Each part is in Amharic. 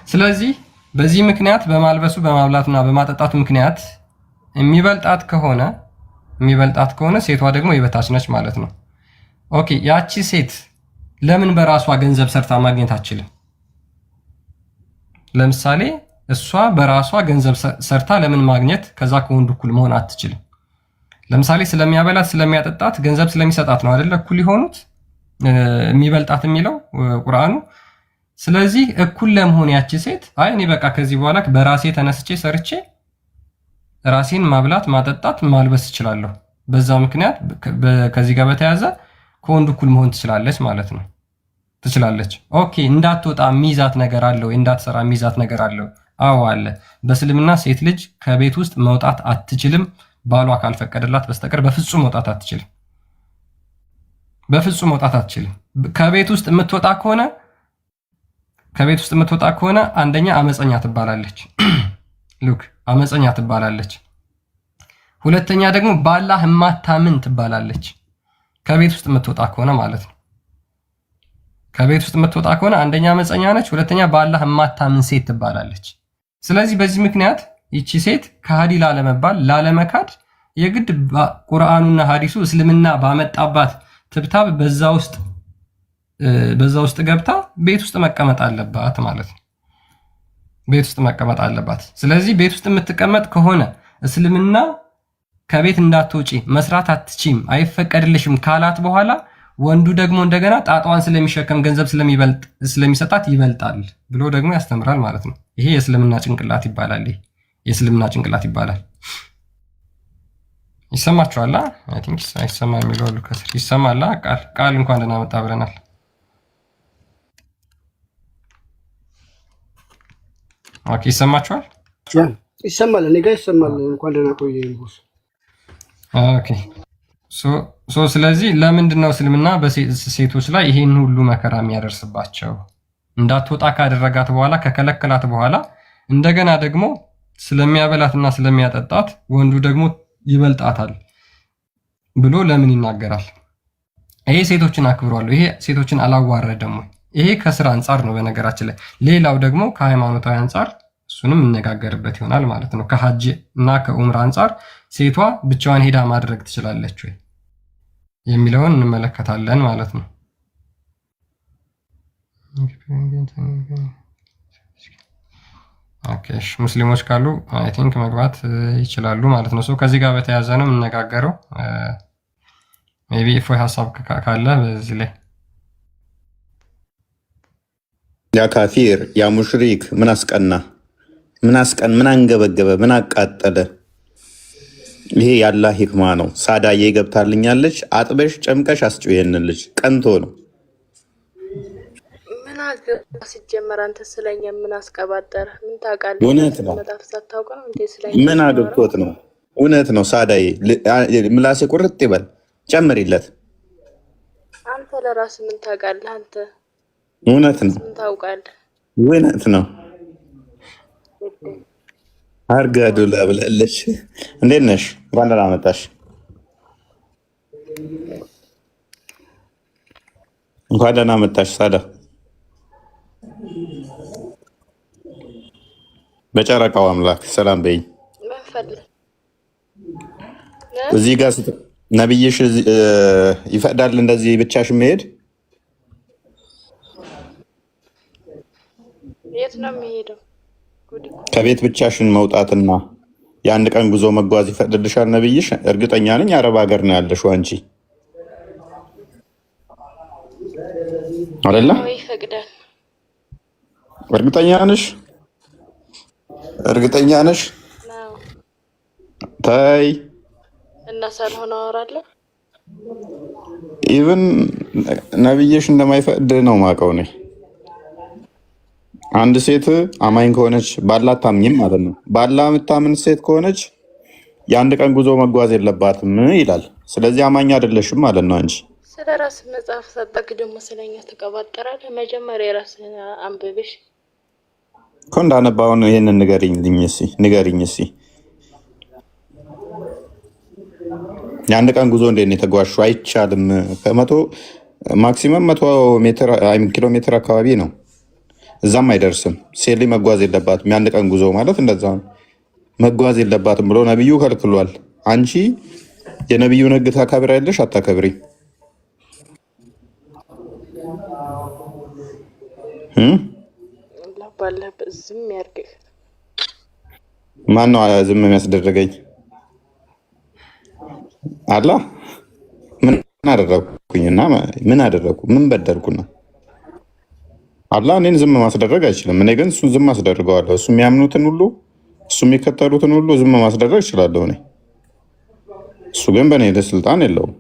ስለዚህ በዚህ ምክንያት በማልበሱ በማብላቱና በማጠጣቱ ምክንያት የሚበልጣት ከሆነ ሴቷ ደግሞ የበታች ነች ማለት ነው። ኦኬ ያቺ ሴት ለምን በራሷ ገንዘብ ሰርታ ማግኘት አትችልም? ለምሳሌ እሷ በራሷ ገንዘብ ሰርታ ለምን ማግኘት ከዛ ከወንዱ እኩል መሆን አትችልም? ለምሳሌ ስለሚያበላት ስለሚያጠጣት ገንዘብ ስለሚሰጣት ነው አይደለ እኩል የሆኑት የሚበልጣት የሚለው ቁርአኑ። ስለዚህ እኩል ለመሆን ያቺ ሴት አይ እኔ በቃ ከዚህ በኋላ በራሴ ተነስቼ ሰርቼ ራሴን ማብላት ማጠጣት ማልበስ እችላለሁ፣ በዛ ምክንያት ከዚህ ጋር በተያያዘ ከወንዱ እኩል መሆን ትችላለች ማለት ነው። ትችላለች። ኦኬ እንዳትወጣ ሚዛት ነገር አለው፣ እንዳትሰራ ሚዛት ነገር አለው። አዎ አለ። በእስልምና ሴት ልጅ ከቤት ውስጥ መውጣት አትችልም፣ ባሏ ካልፈቀደላት በስተቀር በፍጹም መውጣት አትችልም። በፍጹም መውጣት አትችልም። ከቤት ውስጥ የምትወጣ ከሆነ አንደኛ አመፀኛ ትባላለች። ሉክ አመፀኛ ትባላለች። ሁለተኛ ደግሞ በአላህ የማታምን ትባላለች። ከቤት ውስጥ የምትወጣ ከሆነ ማለት ነው። ከቤት ውስጥ የምትወጣ ከሆነ አንደኛ አመፀኛ ነች፣ ሁለተኛ በአላህ የማታምን ሴት ትባላለች። ስለዚህ በዚህ ምክንያት ይቺ ሴት ከሃዲ ላለመባል ላለመካድ የግድ ቁርአኑና ሐዲሱ እስልምና ባመጣባት ትብታብ በዛ ውስጥ ገብታ ቤት ውስጥ መቀመጥ አለባት ማለት ነው። ቤት ውስጥ መቀመጥ አለባት። ስለዚህ ቤት ውስጥ የምትቀመጥ ከሆነ እስልምና ከቤት እንዳትወጪ መስራት አትችም አይፈቀድልሽም ካላት በኋላ ወንዱ ደግሞ እንደገና ጣጣዋን ስለሚሸከም ገንዘብ ስለሚሰጣት ይበልጣል ብሎ ደግሞ ያስተምራል ማለት ነው። ይሄ የእስልምና ጭንቅላት ይባላል። የእስልምና ጭንቅላት ይባላል። ይሰማችኋል? አይ ቲንክ አይሰማ የሚለው ሁሉ ከስር ይሰማል። ቃል እንኳን ደህና መጣ ብለናል። ኦኬ ይሰማችኋል? ይሰማል። እኔ ጋር ይሰማል። እንኳን ደህና ቆየኝ ቦስ። ኦኬ ስለዚህ ለምንድን ነው እስልምና በሴቶች ላይ ይሄን ሁሉ መከራ የሚያደርስባቸው? እንዳትወጣ ካደረጋት በኋላ ከከለከላት በኋላ እንደገና ደግሞ ስለሚያበላትና ስለሚያጠጣት ወንዱ ደግሞ ይበልጣታል ብሎ ለምን ይናገራል? ይሄ ሴቶችን አክብሯል? ይሄ ሴቶችን አላዋረደም ወይ? ይሄ ከስራ አንጻር ነው በነገራችን ላይ። ሌላው ደግሞ ከሃይማኖታዊ አንጻር እሱንም እነጋገርበት ይሆናል ማለት ነው። ከሐጅ እና ከኡምራ አንጻር ሴቷ ብቻዋን ሄዳ ማድረግ ትችላለች ወይ የሚለውን እንመለከታለን ማለት ነው። ኦኬ ሙስሊሞች ካሉ አይ ቲንክ መግባት ይችላሉ ማለት ነው። ከዚህ ጋር በተያያዘ ነው የምንነጋገረው። ሜቢ እፎይ ሀሳብ ካለ በዚህ ላይ ያ ካፊር ያ ሙሽሪክ ምን አስቀና? ምን አንገበገበ? ምን አቃጠለ? ይሄ የአላህ ሂክማ ነው። ሳዳዬ ገብታልኛለች። አጥበሽ ጨምቀሽ አስጪው። ይሄንን ልጅ ቀንቶ ነው። ምን አገባ ሲጀመር? አንተ ስለኛ ምን አስቀባጠረ? ምን ታውቃለህ? እውነት ነው። ምን አግብቶት ነው? እውነት ነው። ሳዳዬ ምላሴ ቁርጥ ይበል። ጨምሪለት። አንተ ለራስህ ምን ታውቃለህ? አንተ እውነት ነው። ምን ታውቃለህ? እውነት ነው። አርጋዱ ለብላለች። እንዴት ነሽ? እንኳን ደህና መጣሽ። እንኳን ደህና መጣሽ ሳዳ። በጨረቃው አምላክ ሰላም በይኝ። እዚህ ጋር ነብይሽ ይፈቅዳል እንደዚህ ብቻሽ መሄድ? የት ነው የሚሄደው? ከቤት ብቻሽን መውጣትና የአንድ ቀን ጉዞ መጓዝ ይፈቅድልሻል ነብይሽ? እርግጠኛ ነኝ አረብ ሀገር ነው ያለሽው አንቺ አይደለ? ይፈቅዳል። እርግጠኛ ነሽ? እርግጠኛ ነሽ? ታይ እና ሳልሆን አወራለሁ። ኢቭን ነብይሽ እንደማይፈቅድ ነው ማውቀው ነኝ። አንድ ሴት አማኝ ከሆነች ባላ አታምኝም ማለት ነው። ባላ የምታምን ሴት ከሆነች የአንድ ቀን ጉዞ መጓዝ የለባትም ይላል። ስለዚህ አማኝ አይደለሽም ማለት ነው አንቺ። ስለ ራስህ መጽሐፍ ሰጠክ ደግሞ ስለኛ ተቀባጠራለህ። መጀመሪያ የራስህን አንብብሽ እኮ እንዳነባውን ይሄንን ንገሪኝ እስኪ። የአንድ ቀን ጉዞ እንዴት ነው የተጓዝሽው? አይቻልም። ከመቶ ማክሲመም 100 ኪሎ ሜትር አካባቢ ነው። እዛም አይደርስም። ሴሊ መጓዝ የለባትም። የአንድ ቀን ጉዞ ማለት እንደዛ ነው። መጓዝ የለባትም ብሎ ነቢዩ ከልክሏል። አንቺ የነቢዩን ሕግ ታከብሪያለሽ አታከብሪ? ባለበት ዝም ያርግህ። ማን ነው ዝም የሚያስደረገኝ? አላ ምን አደረግኩኝና? ምን አደረግኩ? ምን በደልኩና? አላ እኔን ዝም ማስደረግ አይችልም። እኔ ግን እሱን ዝም አስደርገዋለሁ። እሱ የሚያምኑትን ሁሉ እሱ የሚከተሉትን ሁሉ ዝም ማስደረግ እችላለሁ እኔ። እሱ ግን በእኔ ስልጣን የለውም።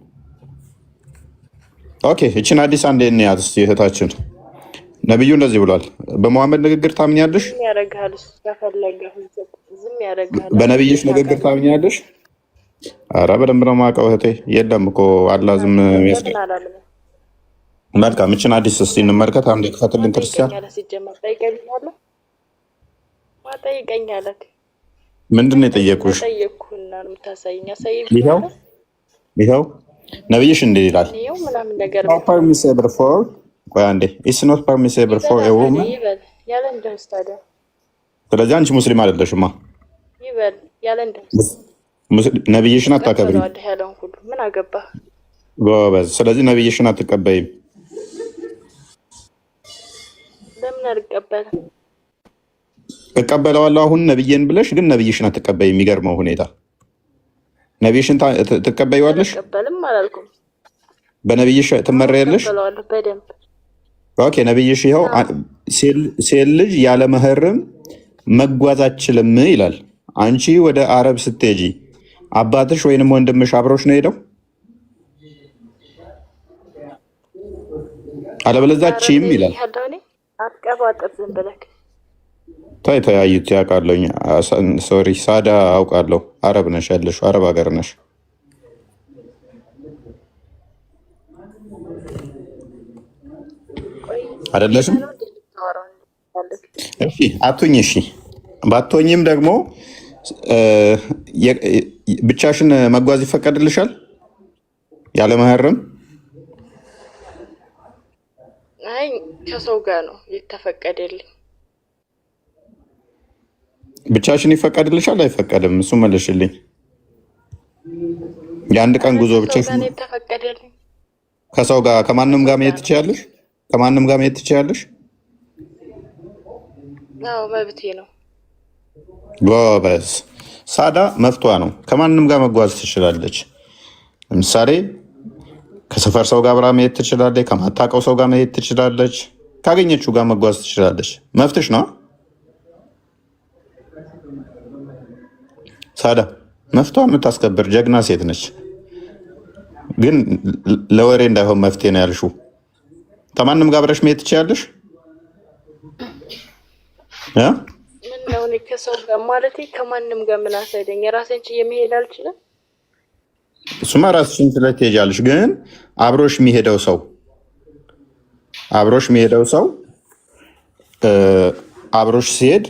ኦኬ፣ እችን አዲስ አንዴ እንያት እስኪ እህታችን። ነቢዩ እንደዚህ ብሏል። በመሐመድ ንግግር ታምኛለሽ? በነቢይሽ ንግግር ታምኛለሽ? ኧረ በደንብ ነው የማውቀው እህቴ። የለም እኮ አላ ዝም የሚያስደ መልካም። እችን አዲስ እስኪ እንመልከት። አንድ ክፈትልን ክርስቲያን። ምንድን ነው የጠየቁሽ? ይኸው ነቢይሽ እንዲህ ይላል ቆይ አንዴ ኢትስ ኖት ፐርሚሲብል ፎር ኤ ውመን። ስለዚህ አንቺ ሙስሊም አይደለሽማ። ነቢይሽን አታከብሪ። ጎበዝ። ስለዚህ ነቢይሽን አትቀበይም። እቀበለዋለሁ አሁን ነቢይን ብለሽ ግን ነቢይሽን አትቀበይም። የሚገርመው ሁኔታ ነቢይሽን ትቀበይዋለሽ፣ በነቢይሽ ትመሪያለሽ። ኦኬ፣ ነቢይሽ ይኸው ሴት ልጅ ያለ መህርም መጓዝ አትችልም ይላል። አንቺ ወደ አረብ ስትሄጂ አባትሽ ወይንም ወንድምሽ አብሮሽ ነው ሄደው? አለበለዚያ ቺም ይላል። ታይ ተያዩት ያውቃለኝ። ሶሪ ሳዳ አውቃለሁ። አረብ ነሽ ያለሽው፣ አረብ ሀገር ነሽ አይደለሽም? እሺ አትሁኝ። እሺ ባትሆኝም ደግሞ ብቻሽን መጓዝ ይፈቀድልሻል ያለ መህረም? አይ ከሰው ጋር ነው የተፈቀደልኝ። ብቻሽን ይፈቀድልሻል አይፈቀድም? እሱ መልሽልኝ። የአንድ ቀን ጉዞ ብቻሽን የተፈቀደልኝ። ከሰው ጋር ከማንም ጋር መሄድ ትችያለሽ? ከማንም ጋር መሄድ ትችያለሽ? አዎ መብቴ ነው። ጎበዝ። ሳዳ መፍቷ ነው። ከማንም ጋር መጓዝ ትችላለች። ለምሳሌ ከሰፈር ሰው ጋር አብራ መሄድ ትችላለች። ከማታውቀው ሰው ጋር መሄድ ትችላለች። ካገኘችው ጋር መጓዝ ትችላለች። መፍትሽ ነው። ሳዳ መፍቷ የምታስከብር ጀግና ሴት ነች። ግን ለወሬ እንዳይሆን መፍትሄ ነው ያልሽው። ከማንም ጋር አብረሽ መሄድ ትችላለሽ። ምን ነው እኔ ከሰው ጋር ማለት ከማንም ጋር ምን አሳይደኝ? የራሴን ችዬ መሄድ አልችልም? እሱማ ራስሽን ችለሽ ትሄጃለሽ። ግን አብሮሽ የሚሄደው ሰው አብሮሽ ሲሄድ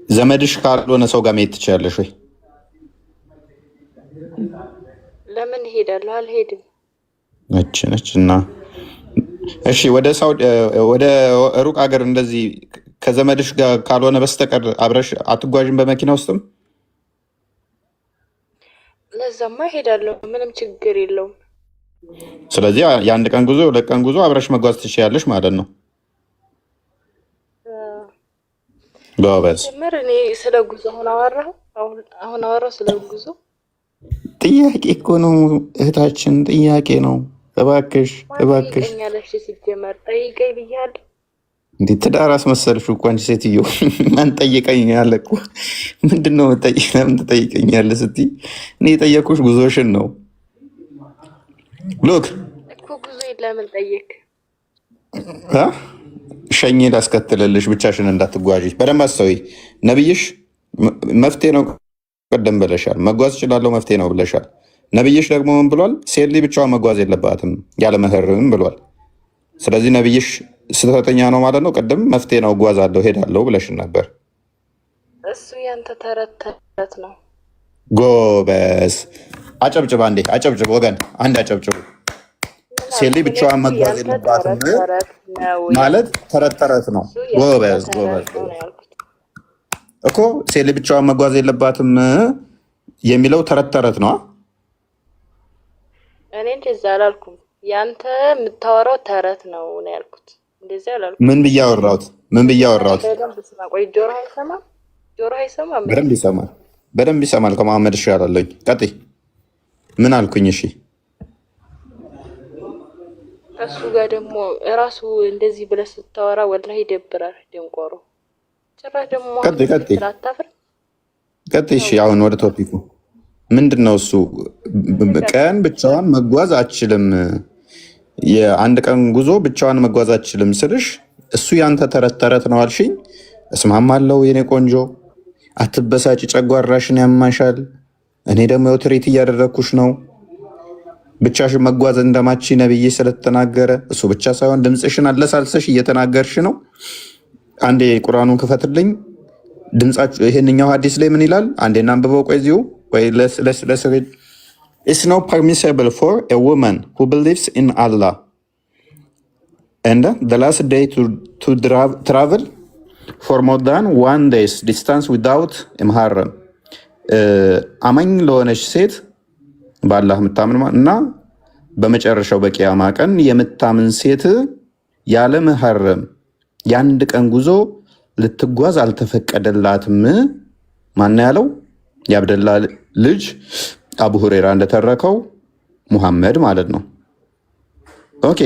ዘመድሽ ካልሆነ ሰው ጋር መሄድ ትችላለሽ ወይ? ለምን እሄዳለሁ? አልሄድም። ነች እና እሺ፣ ወደ ሩቅ ሀገር እንደዚህ ከዘመድሽ ጋር ካልሆነ በስተቀር አብረሽ አትጓዥም በመኪና ውስጥም? ለዛማ እሄዳለሁ፣ ምንም ችግር የለውም። ስለዚህ የአንድ ቀን ጉዞ፣ የሁለት ቀን ጉዞ አብረሽ መጓዝ ትችያለሽ ማለት ነው። ጎበዝ። እኔ ስለ ጉዞ አሁን አወራሁ ስለ ጉዞ። ጥያቄ እኮ ነው እህታችን፣ ጥያቄ ነው። እባክሽ ጠይቀኛለሽ። ሲጀመር ጠይቀኝ ብያለሁ። እንዴት ትዳር አስመሰልሽ እኮ አንቺ ሴትዮ። ማን ጠይቀኝ ያለ እኮ ምንድን ነው ለምን ትጠይቀኛለህ ስትይ፣ እኔ የጠየኩሽ ጉዞሽን ነው። ሎክ እኮ ጉዞ ለምን ጠየቅ? ሸኜ ላስከትልልሽ ብቻሽን እንዳትጓዥ። በደንብ አስተውይ። ነብይሽ መፍትሄ ነው ቀደም ብለሻል። መጓዝ እችላለሁ መፍትሄ ነው ብለሻል። ነብይሽ ደግሞ ምን ብሏል? ሴት ልጅ ብቻዋን መጓዝ የለባትም ያለ መህርም ብሏል። ስለዚህ ነብይሽ ስህተተኛ ነው ማለት ነው። ቅድም መፍትሄ ነው እጓዛለሁ ሄዳለሁ ብለሽን ነበር። እሱ ያንተ ተረት ነው። ጎበዝ። አጨብጭብ አንዴ፣ አጨብጭብ ወገን፣ አንድ አጨብጭቡ። ሴት ልጅ ብቻዋን መጓዝ የለባትም ማለት ተረት ተረት ነው። ጎበዝ ጎበዝ እኮ ሴት ልጅ ብቻዋን መጓዝ የለባትም የሚለው ተረት ተረት ነው። እኔ እንደዛ አላልኩም። ያንተ የምታወራው ተረት ነው ነው ያልኩት። እንደዛ አላልኩም። ምን ብዬ አወራሁት? ምን ብዬ አወራሁት? ቆይ ጆሮ አይሰማም? ጆሮ አይሰማም? በደንብ ይሰማል፣ በደንብ ይሰማል። ከመሐመድ እሻላለሁኝ። ቀጥይ። ምን አልኩኝ? እሺ እሱ ጋር ደግሞ እራሱ እንደዚህ ብለህ ስታወራ ወላሂ ይደብራል። ደንቆሮ ጭራሽ ደግሞ ቀጥይ። እሺ አሁን ወደ ቶፒኩ ምንድን ነው? እሱ ቀን ብቻዋን መጓዝ አትችልም፣ የአንድ ቀን ጉዞ ብቻዋን መጓዝ አትችልም ስልሽ እሱ ያንተ ተረት ተረት ነው አልሽኝ። እስማማለሁ የኔ ቆንጆ፣ አትበሳጭ፣ ጨጓራሽን ያማሻል። እኔ ደግሞ ያው ትሬት እያደረግኩሽ ነው። ብቻሽን መጓዝ እንደማቺ ነብዬ ስለተናገረ እሱ ብቻ ሳይሆን ድምፅሽን አለሳልሰሽ እየተናገርሽ ነው። አንዴ ቁርአኑን ክፈትልኝ። ድምጻችሁ ይሄንኛው ሐዲስ ላይ ምን ይላል? አንዴ እናንብበው። ቆይ እዚሁ ወይ It's not permissible for a woman who believes in Allah and the last day to travel for more than 1 day's distance without imharram. አማኝ ለሆነች ሴት በአላህ የምታምን እና በመጨረሻው በቂያማ ቀን የምታምን ሴት ያለ መሐረም የአንድ ቀን ጉዞ ልትጓዝ አልተፈቀደላትም። ማን ያለው? የአብደላ ልጅ አቡ ሁሬራ እንደተረከው ሙሐመድ ማለት ነው። ኦኬ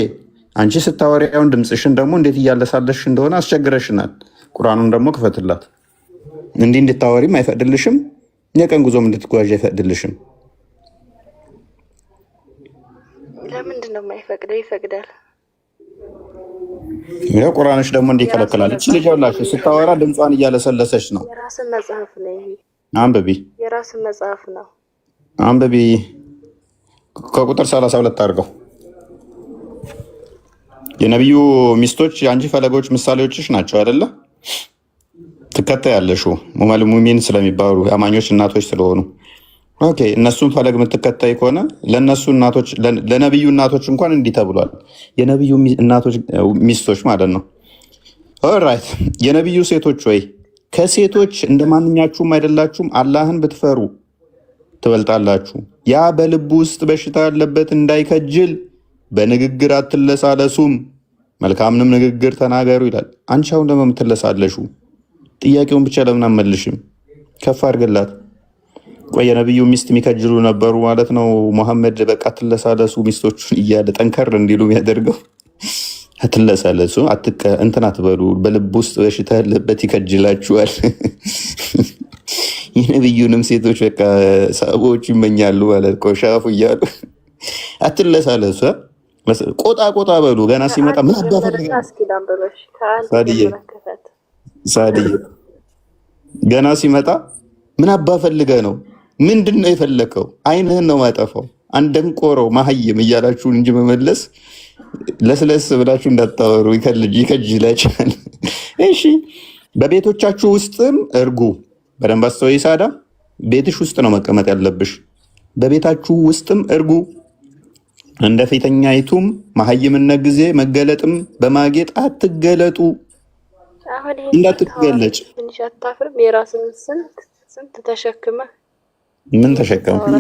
አንቺ ስታወሪያውን ድምፅሽን ደግሞ እንዴት እያለሳለሽ እንደሆነ አስቸግረሽናል። ቁርአኑን ደግሞ ክፈትላት። እንዲህ እንድታወሪም አይፈቅድልሽም፣ የቀን ጉዞም እንድትጓዥ አይፈቅድልሽም። ለምንድን ነው የማይፈቅደው? ይፈቅዳል። ያው ቁርአንሽ ደግሞ እንዲህ ይከለክላል። እቺ ልጅ ያላችሁ ስታወራ ድምጿን እያለሰለሰች ነው። የራስን መጽሐፍ ነው ይሄ። አንብቢ። የራስን መጽሐፍ ነው። አንብቢ። ከቁጥር 32 አድርገው። የነቢዩ ሚስቶች የአንቺ ፈለጎች ምሳሌዎችሽ ናቸው አይደለ? ትከታያለሽ ሙመል ሙሚን ስለሚባሉ አማኞች እናቶች ስለሆኑ ኦኬ። እነሱን ፈለግ የምትከታይ ከሆነ ለነሱ እናቶች ለነቢዩ እናቶች እንኳን እንዲህ ተብሏል። የነቢዩ እናቶች ሚስቶች ማለት ነው። ኦልራይት የነቢዩ ሴቶች ወይ ከሴቶች እንደ ማንኛችሁም አይደላችሁም። አላህን ብትፈሩ ትበልጣላችሁ። ያ በልቡ ውስጥ በሽታ ያለበት እንዳይከጅል በንግግር አትለሳለሱም፣ መልካምንም ንግግር ተናገሩ ይላል። አንቺ አሁን ደግሞ የምትለሳለሹ ጥያቄውን ብቻ ለምን አትመልሽም? ከፍ አድርግላት። ቆይ የነቢዩ ሚስት የሚከጅሉ ነበሩ ማለት ነው። ሙሐመድ በቃ አትለሳለሱ ሚስቶቹን እያለ ጠንከር እንዲሉ የሚያደርገው አትለሳለሱ፣ እንትን አትበሉ፣ በልብ ውስጥ በሽታ ያለበት ይከጅላችኋል። የነቢዩንም ሴቶች በቃ ሰሃቦች ይመኛሉ ማለት ቆሻፉ እያሉ አትለሳለሱ፣ ቆጣ ቆጣ በሉ። ገና ሲመጣ ምን አባፈልገ ሳድዬ ገና ሲመጣ ምን አባፈልገ ነው? ምንድን ነው የፈለከው? አይንህን ነው ማጠፋው። አንደንቆረው ማህይም እያላችሁን እንጂ መመለስ ለስለስ ብላችሁ እንዳታወሩ ይከጅላችኋል። እሺ በቤቶቻችሁ ውስጥም እርጉ። በደንብ አስተውይ ሳዳ፣ ቤትሽ ውስጥ ነው መቀመጥ ያለብሽ። በቤታችሁ ውስጥም እርጉ። እንደ ፊተኛይቱም መሀይምነት ጊዜ መገለጥም በማጌጥ አትገለጡ። እንዳትገለጭ። ትንሽ አታፍርም? የራስን ስንት ተሸክመህ ምን ተሸከምኩኝ?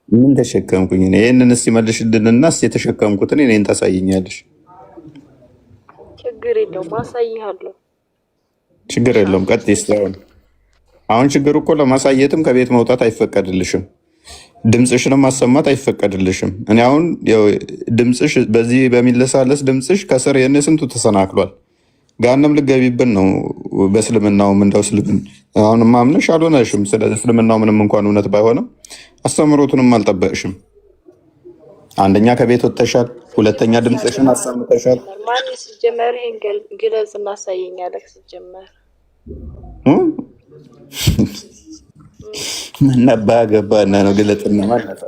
ምን ተሸከምኩኝ? ይህንን እስኪ መልሽልንና እስኪ የተሸከምኩትን እኔን ታሳይኛለሽ። ችግር የለውም አሳይሃለሁ። ችግር የለውም። ቀጥይ እስኪ። አሁን ችግሩ እኮ ለማሳየትም ከቤት መውጣት አይፈቀድልሽም፣ ድምፅሽንም ማሰማት አይፈቀድልሽም። እኔ አሁን ድምፅሽ በዚህ በሚለሳለስ ድምፅሽ ከስር የኔ ስንቱ ተሰናክሏል። ጋንም ልገቢብን ነው በእስልምናውም እንደው እስልምን አሁን ማምነሽ አልሆነሽም። ስለ እስልምናው ምንም እንኳን እውነት ባይሆንም አስተምሮቱንም አልጠበቅሽም። አንደኛ ከቤት ወጥተሻል፣ ሁለተኛ ድምፅሽን አሰምተሻል። ማን ሲጀመር ይሄን ግለጽ እናሳየኛለህ? ሲጀመር ምን ነባ ገባና ነው ግለጽና ማለት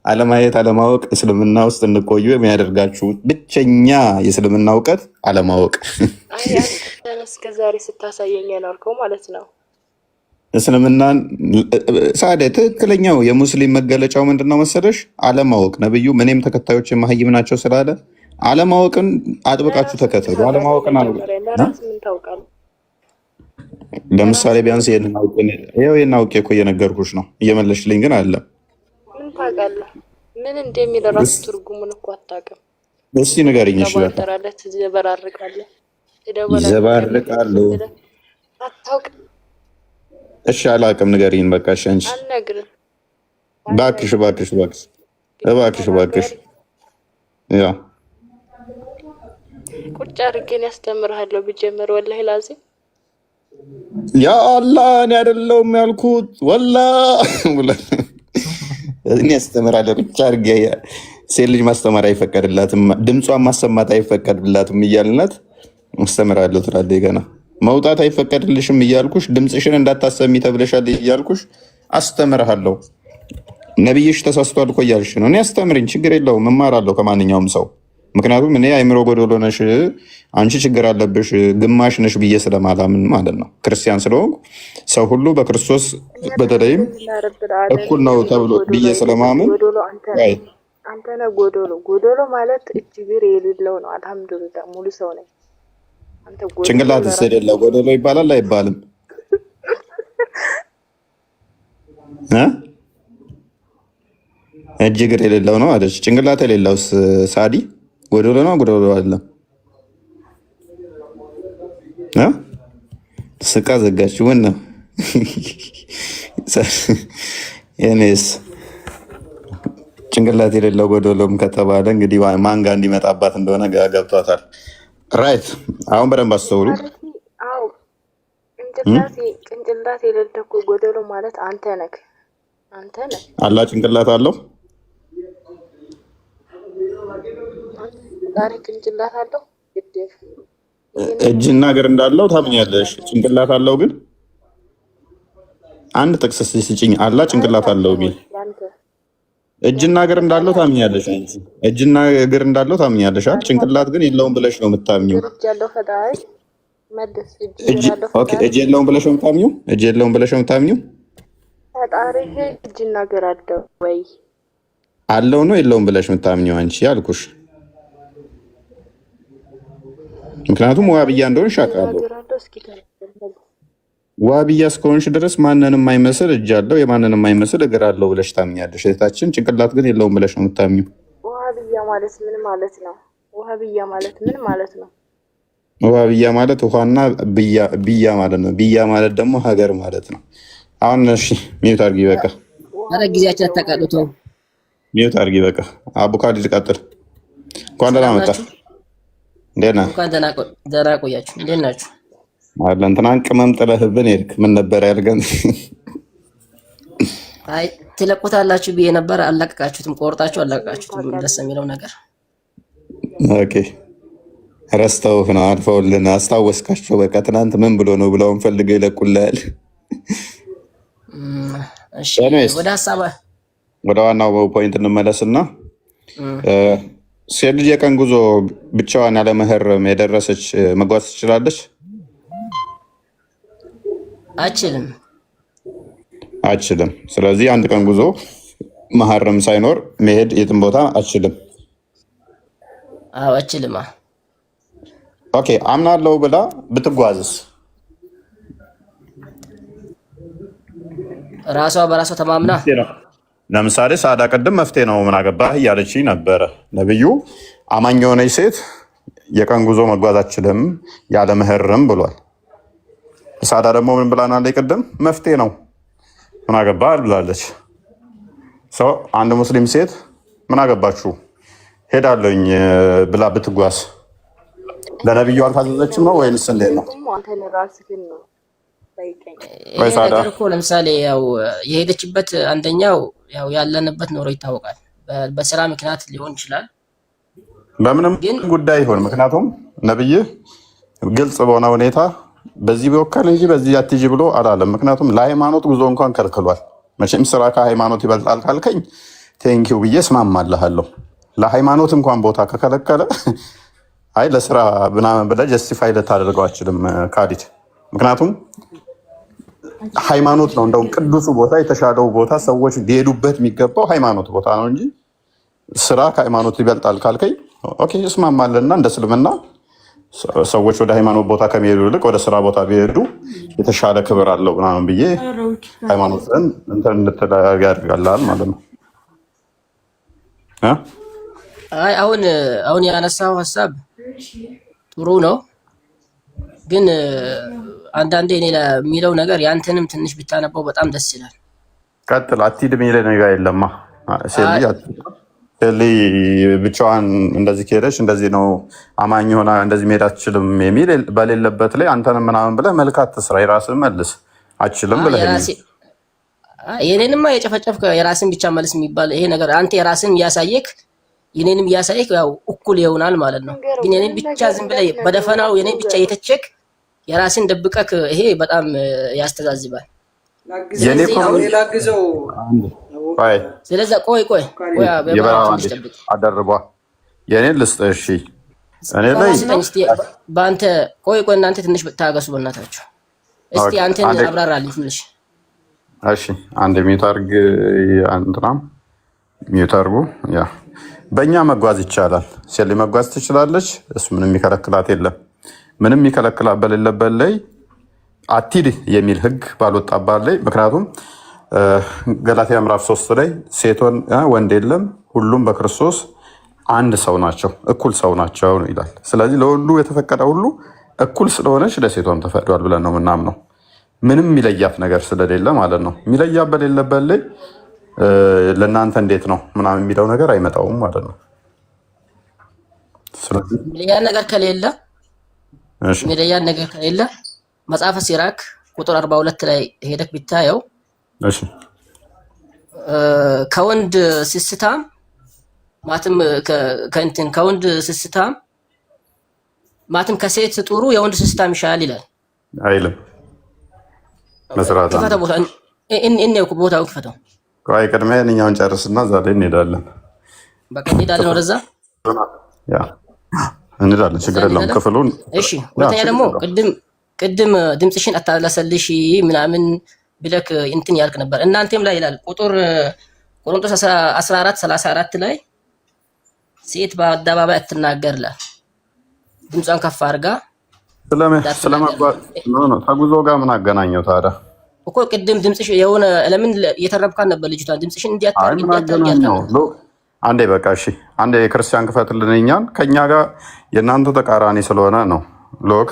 አለማየት አለማወቅ እስልምና ውስጥ እንቆዩ የሚያደርጋችሁ ብቸኛ የእስልምና እውቀት አለማወቅ። እስከ ዛሬ ስታሳየኝ የኖርከው ማለት ነው። እስልምናን ሳደ ትክክለኛው የሙስሊም መገለጫው ምንድነው መሰለሽ? አለማወቅ። ነብዩ ምንም ተከታዮች መሀይም ናቸው ስላለ አለማወቅን አጥብቃችሁ ተከተሉ። አለማወቅን ለምሳሌ ቢያንስ ይሄን አውቄ እኮ እየነገርኩሽ ነው፣ እየመለሽልኝ ግን አለ። ምን ታውቃለህ? ምን እንደሚል ራሱ ትርጉሙን እኮ አታውቅም። እስኪ ንገሪኝ። ይችላል ይዘባርቃሉ። አታውቅም። እሺ አላውቅም፣ ንገሪኝ በቃ። እሺ አንቺ አልነግርም። እባክሽ እባክሽ እባክሽ እባክሽ እባክሽ። ያ ቁጭ አድርጌን ያስተምርሃለሁ ብጀምር ወላሂ ላዚም ያ አላህ እኔ አይደለሁም ያልኩት እኔ ያስተምራለሁ ቁጭ አድርጌ። ሴት ልጅ ማስተማር አይፈቀድላትም፣ ድምጿን ማሰማት አይፈቀድላትም እያልናት አስተምራለሁ ትላለች። ገና መውጣት አይፈቀድልሽም እያልኩሽ ድምፅሽን እንዳታሰሚ ተብለሻል እያልኩሽ አስተምርሃለሁ። ነብይሽ ተሳስቷል እኮ እያልሽ ነው። እኔ አስተምሪኝ፣ ችግር የለውም እማራለሁ ከማንኛውም ሰው። ምክንያቱም እኔ አይምሮ ጎዶሎ ነሽ አንቺ ችግር አለብሽ ግማሽ ነሽ ብዬ ስለማላምን ማለት ነው። ክርስቲያን ስለሆንኩ ሰው ሁሉ በክርስቶስ በተለይም እኩል ነው ተብሎ ብዬ ስለማምን አንተ ነህ ጎዶሎ። ጎዶሎ ማለት እጅግር የሌለው ነው። አልሐምዱሊላህ ሙሉ ሰው ነኝ። አንተ ጎዶሎ ጭንቅላት የሌለው ጎዶሎ ይባላል አይባልም? እጅግር የሌለው ነው አለች። ጭንቅላት የሌለውስ ሳዲ ጎዶሎ ነው? ጎዶሎ አይደለም። ስቃ ዘጋች። ምን ነው የኔስ ጭንቅላት የሌለው ጎዶሎም ከተባለ እንግዲህ ማንጋ እንዲመጣባት እንደሆነ ገብቷታል። ራይት። አሁን በደንብ አስተውሉ። ጭንቅላት የሌለው እኮ ጎዶሎ ማለት አንተ ነህ። አንተ ነህ። አላህ ጭንቅላት አለው። ዛሬ ጭንቅላት አለው። እጅና እግር እንዳለው ታምኛለሽ። ጭንቅላት አለው ግን አንድ ጥቅስ ስጭኝ። አላህ ጭንቅላት አለው ቢል እጅና እግር እንዳለው ታምኛለሽ አንቺ። እጅና እግር እንዳለው ታምኛለሽ አይደል? ጭንቅላት ግን የለውም ብለሽ ነው የምታምኚው። እጅ የለውም ብለሽ ነው የምታምኚው። እጅ የለውም ብለሽ ነው የምታምኚው። ፈጣሪ እጅና እግር አለው ወይ? አለው ነው የለውም ብለሽ የምታምኚው አንቺ ያልኩሽ። ምክንያቱም ዋብያ እንደሆንሽ አውቃለሁ። ዋብያ እስከሆንሽ ድረስ ማንንም የማይመስል እጅ አለው የማንንም የማይመስል እግር አለው ብለሽ ታምኛለሽ እህታችን። ጭንቅላት ግን የለውም ብለሽ ነው የምታምኚው። ዋብያ ማለት ምን ማለት ነው? ዋብያ ማለት ምን ማለት ነው? ዋብያ ማለት ውሃና ብያ ማለት ነው። ብያ ማለት ደግሞ ሀገር ማለት ነው። አሁን እሺ ሚዩት አድርጊ በቃ። አረ ጊዜያችን ተቀጥቶ ሚዩት አድርጊ በቃ። አቡካዲ ልቀጥል። እንኳን ደህና መጣ። እንዴት ነህ? እንኳን ደህና ቆያችሁ። እንዴት ናችሁ? አለን። ትናንት ቅመም ጥለህብን ሄድክ። ምን ነበር ያልከን? አይ ትለቁታላችሁ ብዬ ነበር። አለቀቃችሁትም፣ ቆርጣችሁ አለቀቃችሁትም። ደስ የሚለው ነገር ኦኬ፣ ረስተውህ ነው አልፈውልን። አስታወስካቸው። በቃ ትናንት ምን ብሎ ነው ብለውን ፈልገው ይለቁልሃል። እሺ፣ ወደ ሀሳብ ወደ ዋናው ፖይንት እንመለስና ሴት ልጅ የቀን ጉዞ ብቻዋን ያለ መህረም የደረሰች መጓዝ ትችላለች? አችልም። ስለዚህ አንድ ቀን ጉዞ መህረም ሳይኖር መሄድ የትም ቦታ አችልም። አችልም። ኦኬ፣ አምናለሁ ብላ ብትጓዝስ? ራሷ በራሷ ተማምና ለምሳሌ ሳዳ ቅድም መፍትሄ ነው ምን አገባህ እያለች ነበረ። ነብዩ አማኝ የሆነች ሴት የቀን ጉዞ መጓዝ አችልም ያለ መህረም ብሏል። ሳዳ ደግሞ ምን ብላናለች? ቅድም መፍትሄ ነው ምን አገባህ ብላለች። አንድ ሙስሊም ሴት ምን አገባችሁ ሄዳለኝ ብላ ብትጓዝ ለነብዩ አልታዘዘችም ነው ወይንስ እንዴት ነው? ነገር እኮ ለምሳሌ ያው የሄደችበት አንደኛው ያው ያለንበት ኖሮ ይታወቃል። በስራ ምክንያት ሊሆን ይችላል። በምንም ጉዳይ ይሆን። ምክንያቱም ነብይ ግልጽ በሆነ ሁኔታ በዚህ በወከል እንጂ በዚህ አትጂ ብሎ አላለም። ምክንያቱም ለሃይማኖት ጉዞ እንኳን ከልክሏል። መቼም ስራ ከሃይማኖት ይበልጣል ካልከኝ ቴንኪው ብዬ እስማማልሃለሁ። ለሃይማኖት እንኳን ቦታ ከከለከለ አይ ለስራ ምናምን ብለህ ጀስቲፋይ ልታደርገው አችልም ካዲት። ምክንያቱም ሃይማኖት ነው እንደውም ቅዱሱ ቦታ የተሻለው ቦታ ሰዎች ሊሄዱበት የሚገባው ሃይማኖት ቦታ ነው እንጂ ስራ ከሃይማኖት ይበልጣል ካልከኝ ኦኬ እስማማለንና እንደ እስልምና ሰዎች ወደ ሃይማኖት ቦታ ከሚሄዱ ይልቅ ወደ ስራ ቦታ ቢሄዱ የተሻለ ክብር አለው ምናምን ብዬ ሃይማኖትን እንትን እንድትደረግ ያደርጋል ማለት ነው። አይ አሁን ያነሳው ሀሳብ ጥሩ ነው፣ ግን አንዳንዴ እኔ ለሚለው ነገር ያንተንም ትንሽ ብታነበው በጣም ደስ ይላል። ቀጥል። አትሂድ የሚል ነገር የለማ። ሴሊ ብቻዋን እንደዚህ ከሄደች እንደዚህ ነው አማኝ ሆና እንደዚህ መሄድ አትችልም የሚል በሌለበት ላይ አንተንም ምናምን ብለህ መልካት ትስራ፣ የራስን መልስ አትችልም ብለህ የኔንማ የጨፈጨፍ የራስን ብቻ መልስ የሚባል ይሄ ነገር አንተ የራስን እያሳየክ የኔንም እያሳየክ ያው እኩል ይሆናል ማለት ነው። ግን የኔን ብቻ ዝም ብለህ በደፈናው የኔን ብቻ የተቸክ የራስን ደብቀክ ይሄ በጣም ያስተዛዝባል። ስለዚህ ቆይ አደርቧ የኔን ልስጥ። እሺ እኔ ላይ በአንተ ቆይ እናንተ ትንሽ ታገሱ በእናታችሁ። እስቲ አንተን አብራራልኝ ትንሽ። እሺ አንድ ሚዩት አድርግ። አንተናም ሚዩት አድርጉ። ያ በእኛ መጓዝ ይቻላል። ሴሊ መጓዝ ትችላለች። እሱ ምንም የሚከለክላት የለም። ምንም የሚከለክላት በሌለበት ላይ አትሂድ የሚል ህግ ባልወጣባት ላይ ምክንያቱም ገላትያ ምዕራፍ 3 ላይ ሴቶን ወንድ የለም ሁሉም በክርስቶስ አንድ ሰው ናቸው፣ እኩል ሰው ናቸው ይላል። ስለዚህ ለሁሉ የተፈቀደ ሁሉ እኩል ስለሆነች ለሴቷም ተፈቅዷል ብለን ነው ምናምነው። ምንም የሚለያት ነገር ስለሌለ ማለት ነው። የሚለያት በሌለበት ላይ ለእናንተ እንዴት ነው ምናምን የሚለው ነገር አይመጣውም ማለት ነው። ስለዚህ የሚለያት ነገር ከሌለ መጽሐፈ ሲራክ ቁጥር 42 ላይ ሄደክ ቢታየው ከወንድ ስስታም ከወንድ ስስታም ማለትም ከሴት ጥሩ የወንድ ስስታም ይሻላል ይላል አይልም? መስራት ክፈተው ቦታውን ክፈተው። ቆይ ቅድሚያ እኛውን ጨርስና እዛ ላይ እንሄዳለን። በቃ እንሄዳለን ወደዛ እንሄዳለን። ችግር የለውም ክፍሉን። እሺ ሁለተኛ ደግሞ ቅድም ድምፅሽን አታለሰልሽ ምናምን ብለክ እንትን ያልክ ነበር። እናንተም ላይ ይላል ቁጥር ቆሮንቶስ 14:34 ላይ ሴት በአደባባይ አትናገር ይላል። ድምጿን ከፍ አድርጋ ተጉዞ ጋር ምን አገናኘው ታዲያ? እኮ ቅድም ድምፅሽ የሆነ ለምን እየተረብካን ነበር ልጅቷን ድምፅሽን እንዲያታርግ አንዴ በቃ እሺ፣ አንዴ የክርስቲያን ክፈትልን። እኛን ከኛ ጋር የእናንተ ተቃራኒ ስለሆነ ነው ሎክ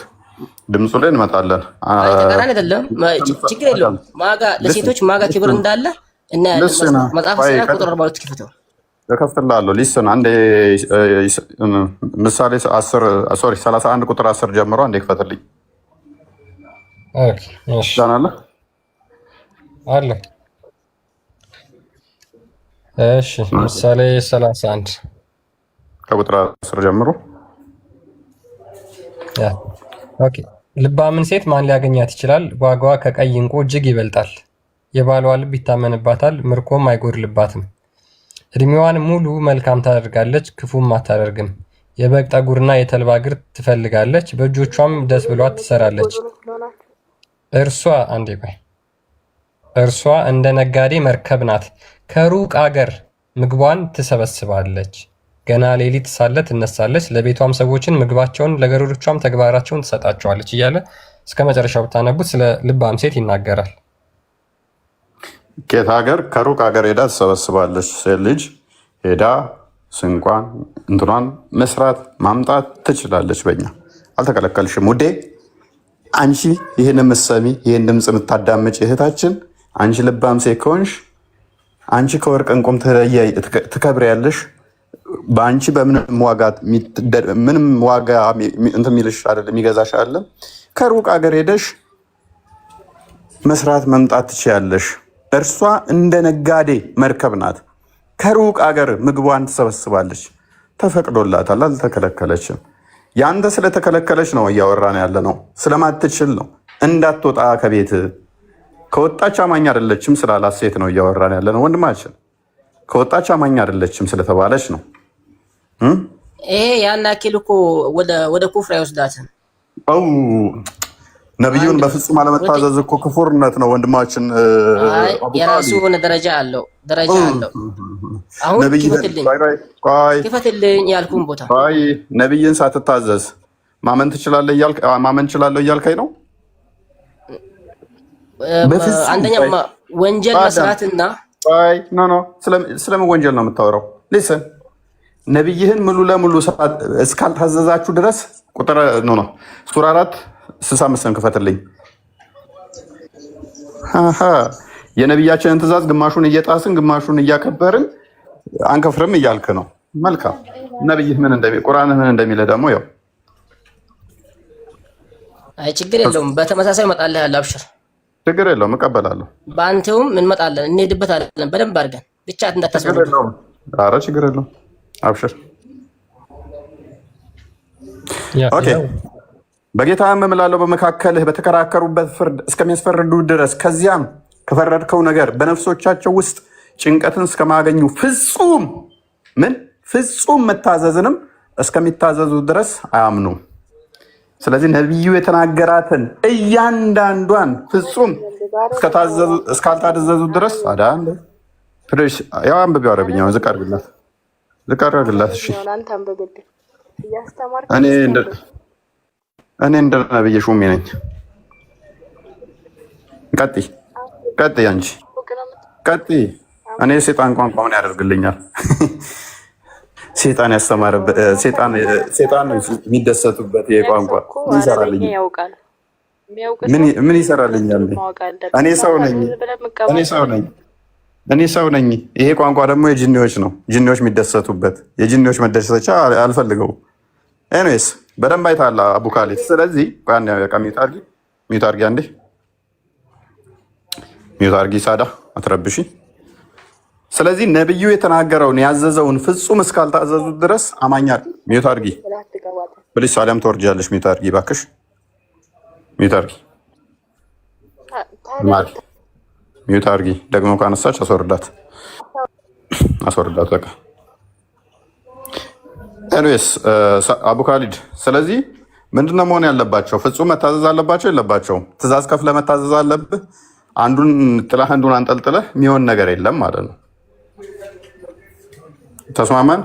ድምፁ ላይ እንመጣለን። ተቃራኒ አይደለም፣ ችግር የለውም። ለሴቶች ማጋ ክብር እንዳለ እና መጽሐፍ ሲራ ቁጥር 42 ክፈተው እከፍትልሃለሁ። ሊስን አንዴ ምሳሌ 31 ቁጥር 10 ጀምሮ አንዴ ክፈትልኝ። ዛናለ አለ። እሺ ምሳሌ 31 ከቁጥር 10 ጀምሮ። ኦኬ ልባምን ሴት ማን ሊያገኛት ይችላል? ዋጋዋ ከቀይ ዕንቁ እጅግ ይበልጣል። የባሏ ልብ ይታመንባታል፣ ምርኮም አይጎድልባትም። እድሜዋን ሙሉ መልካም ታደርጋለች፣ ክፉም አታደርግም። የበግ ጠጉርና የተልባ እግር ትፈልጋለች፣ በእጆቿም ደስ ብሏት ትሰራለች። እርሷ እንደ ነጋዴ መርከብ ናት፣ ከሩቅ አገር ምግቧን ትሰበስባለች። ገና ሌሊት ሳለ ትነሳለች፣ ለቤቷም ሰዎችን ምግባቸውን ለገረዶቿም ተግባራቸውን ትሰጣቸዋለች እያለ እስከ መጨረሻው ብታነቡት ስለ ልባም ሴት ይናገራል። ከየት ሀገር? ከሩቅ ሀገር ሄዳ ትሰበስባለች። ሴት ልጅ ሄዳ ስንቋን እንትኗን መስራት ማምጣት ትችላለች። በኛ አልተከለከልሽም ውዴ። አንቺ ይህን የምትሰሚ ይህን ድምፅ የምታዳምጭ እህታችን፣ አንቺ ልባም ሴት ከሆንሽ አንቺ ከወርቅ እንቁም ትከብሪያለሽ። በአንቺ ምንም ዋጋ እንትን የሚልሽ አይደለም፣ የሚገዛሽ አይደለም። ከሩቅ ሀገር ሄደሽ መስራት መምጣት ትችያለሽ። እርሷ እንደ ነጋዴ መርከብ ናት፣ ከሩቅ ሀገር ምግቧን ትሰበስባለች። ተፈቅዶላታል፣ አልተከለከለችም። ያንተ ስለተከለከለች ነው እያወራን ያለ ነው፣ ስለማትችል ነው። እንዳትወጣ ከቤት ከወጣች አማኝ አይደለችም ስላላት ሴት ነው እያወራን ያለ ነው ወንድማችን። ከወጣች አማኝ አይደለችም ስለተባለች ነው። ይሄ ያን ያክል እኮ ወደ ኩፍር አይወስዳትም። ነብዩን በፍጹም አለመታዘዝ እኮ ክፉርነት ነው ወንድማችን። የራሱ ሆነ ደረጃ አለው። አሁን ክፈትልኝ ያልኩን ቦታ ነብይን ሳትታዘዝ ማመን እችላለሁ እያልከኝ ነው? አንደኛ ወንጀል መስራትና ስለምን ወንጀል ነው የምታወራው? ሊስን ነብይህን ሙሉ ለሙሉ እስካልታዘዛችሁ ድረስ ቁጥር ነው ሱራ 4:65 ክፈትልኝ። የነብያችንን ትእዛዝ ግማሹን እየጣስን ግማሹን እያከበርን አንከፍርም እያልክ ነው። መልካም ነብይህ ቁርአንህ ምን እንደሚልህ ደግሞ ያው አይ ችግር የለውም። በተመሳሳይ እመጣለሁ ያለ አብሽር፣ ችግር የለውም እቀበላለሁ። በአንተውም እንመጣለን እንሄድበታለን በደንብ አድርገን ብቻ እንዳታስወርድ። ኧረ ችግር የለውም አብሽር። ኦኬ በጌታ እምላለሁ በመካከልህ በተከራከሩበት ፍርድ እስከሚያስፈርዱ ድረስ ከዚያም ከፈረድከው ነገር በነፍሶቻቸው ውስጥ ጭንቀትን እስከማገኙ ፍጹም መታዘዝንም እስከሚታዘዙ ድረስ አያምኑም። ስለዚህ ነቢዩ የተናገራትን እያንዳንዷን ፍጹም እስካልታዘዙ ድረስ ያው አንብቤው አረብኛውን ዝቅ አድርግላት። እሺ እኔ እንደ ነብይ ሹሜ ነኝ። ቀጥይ አንቺ ቀጥይ። እኔ ሴጣን ቋንቋ ምን ያደርግልኛል? ሴጣን ያስተማረበት ሴጣን የሚደሰቱበት ይሄ ቋንቋ ምን ይሰራልኛል? እኔ ሰው ነኝ። ይሄ ቋንቋ ደግሞ የጂኒዎች ነው። ጂኒዎች የሚደሰቱበት የጂኒዎች መደሰቻ አልፈልገውም። ኤኒዌይስ በደንብ አይታላ አቡ ካሊድ። ስለዚህ ሚዩት አድርጊ አንዴ፣ ሚዩት አድርጊ ሳዳ አትረብሺ። ስለዚህ ነብዩ የተናገረውን ያዘዘውን ፍጹም እስካልታዘዙ ድረስ አማኛ ሚዩት አድርጊ ብልሽ ሳዳም ትወርጃለሽ። ሚዩት አድርጊ እባክሽ፣ ሚዩት አድርጊ፣ ሚዩት አድርጊ። ደግሞ ካነሳች አስወርዳት በቃ። ኤኒዌይስ አቡ ካሊድ፣ ስለዚህ ምንድነው መሆን ያለባቸው? ፍጹም መታዘዝ አለባቸው የለባቸውም? ትእዛዝ ከፍለ መታዘዝ አለብህ። አንዱን ጥለህ አንዱን አንጠልጥለህ የሚሆን ነገር የለም ማለት ነው። ተስማማን?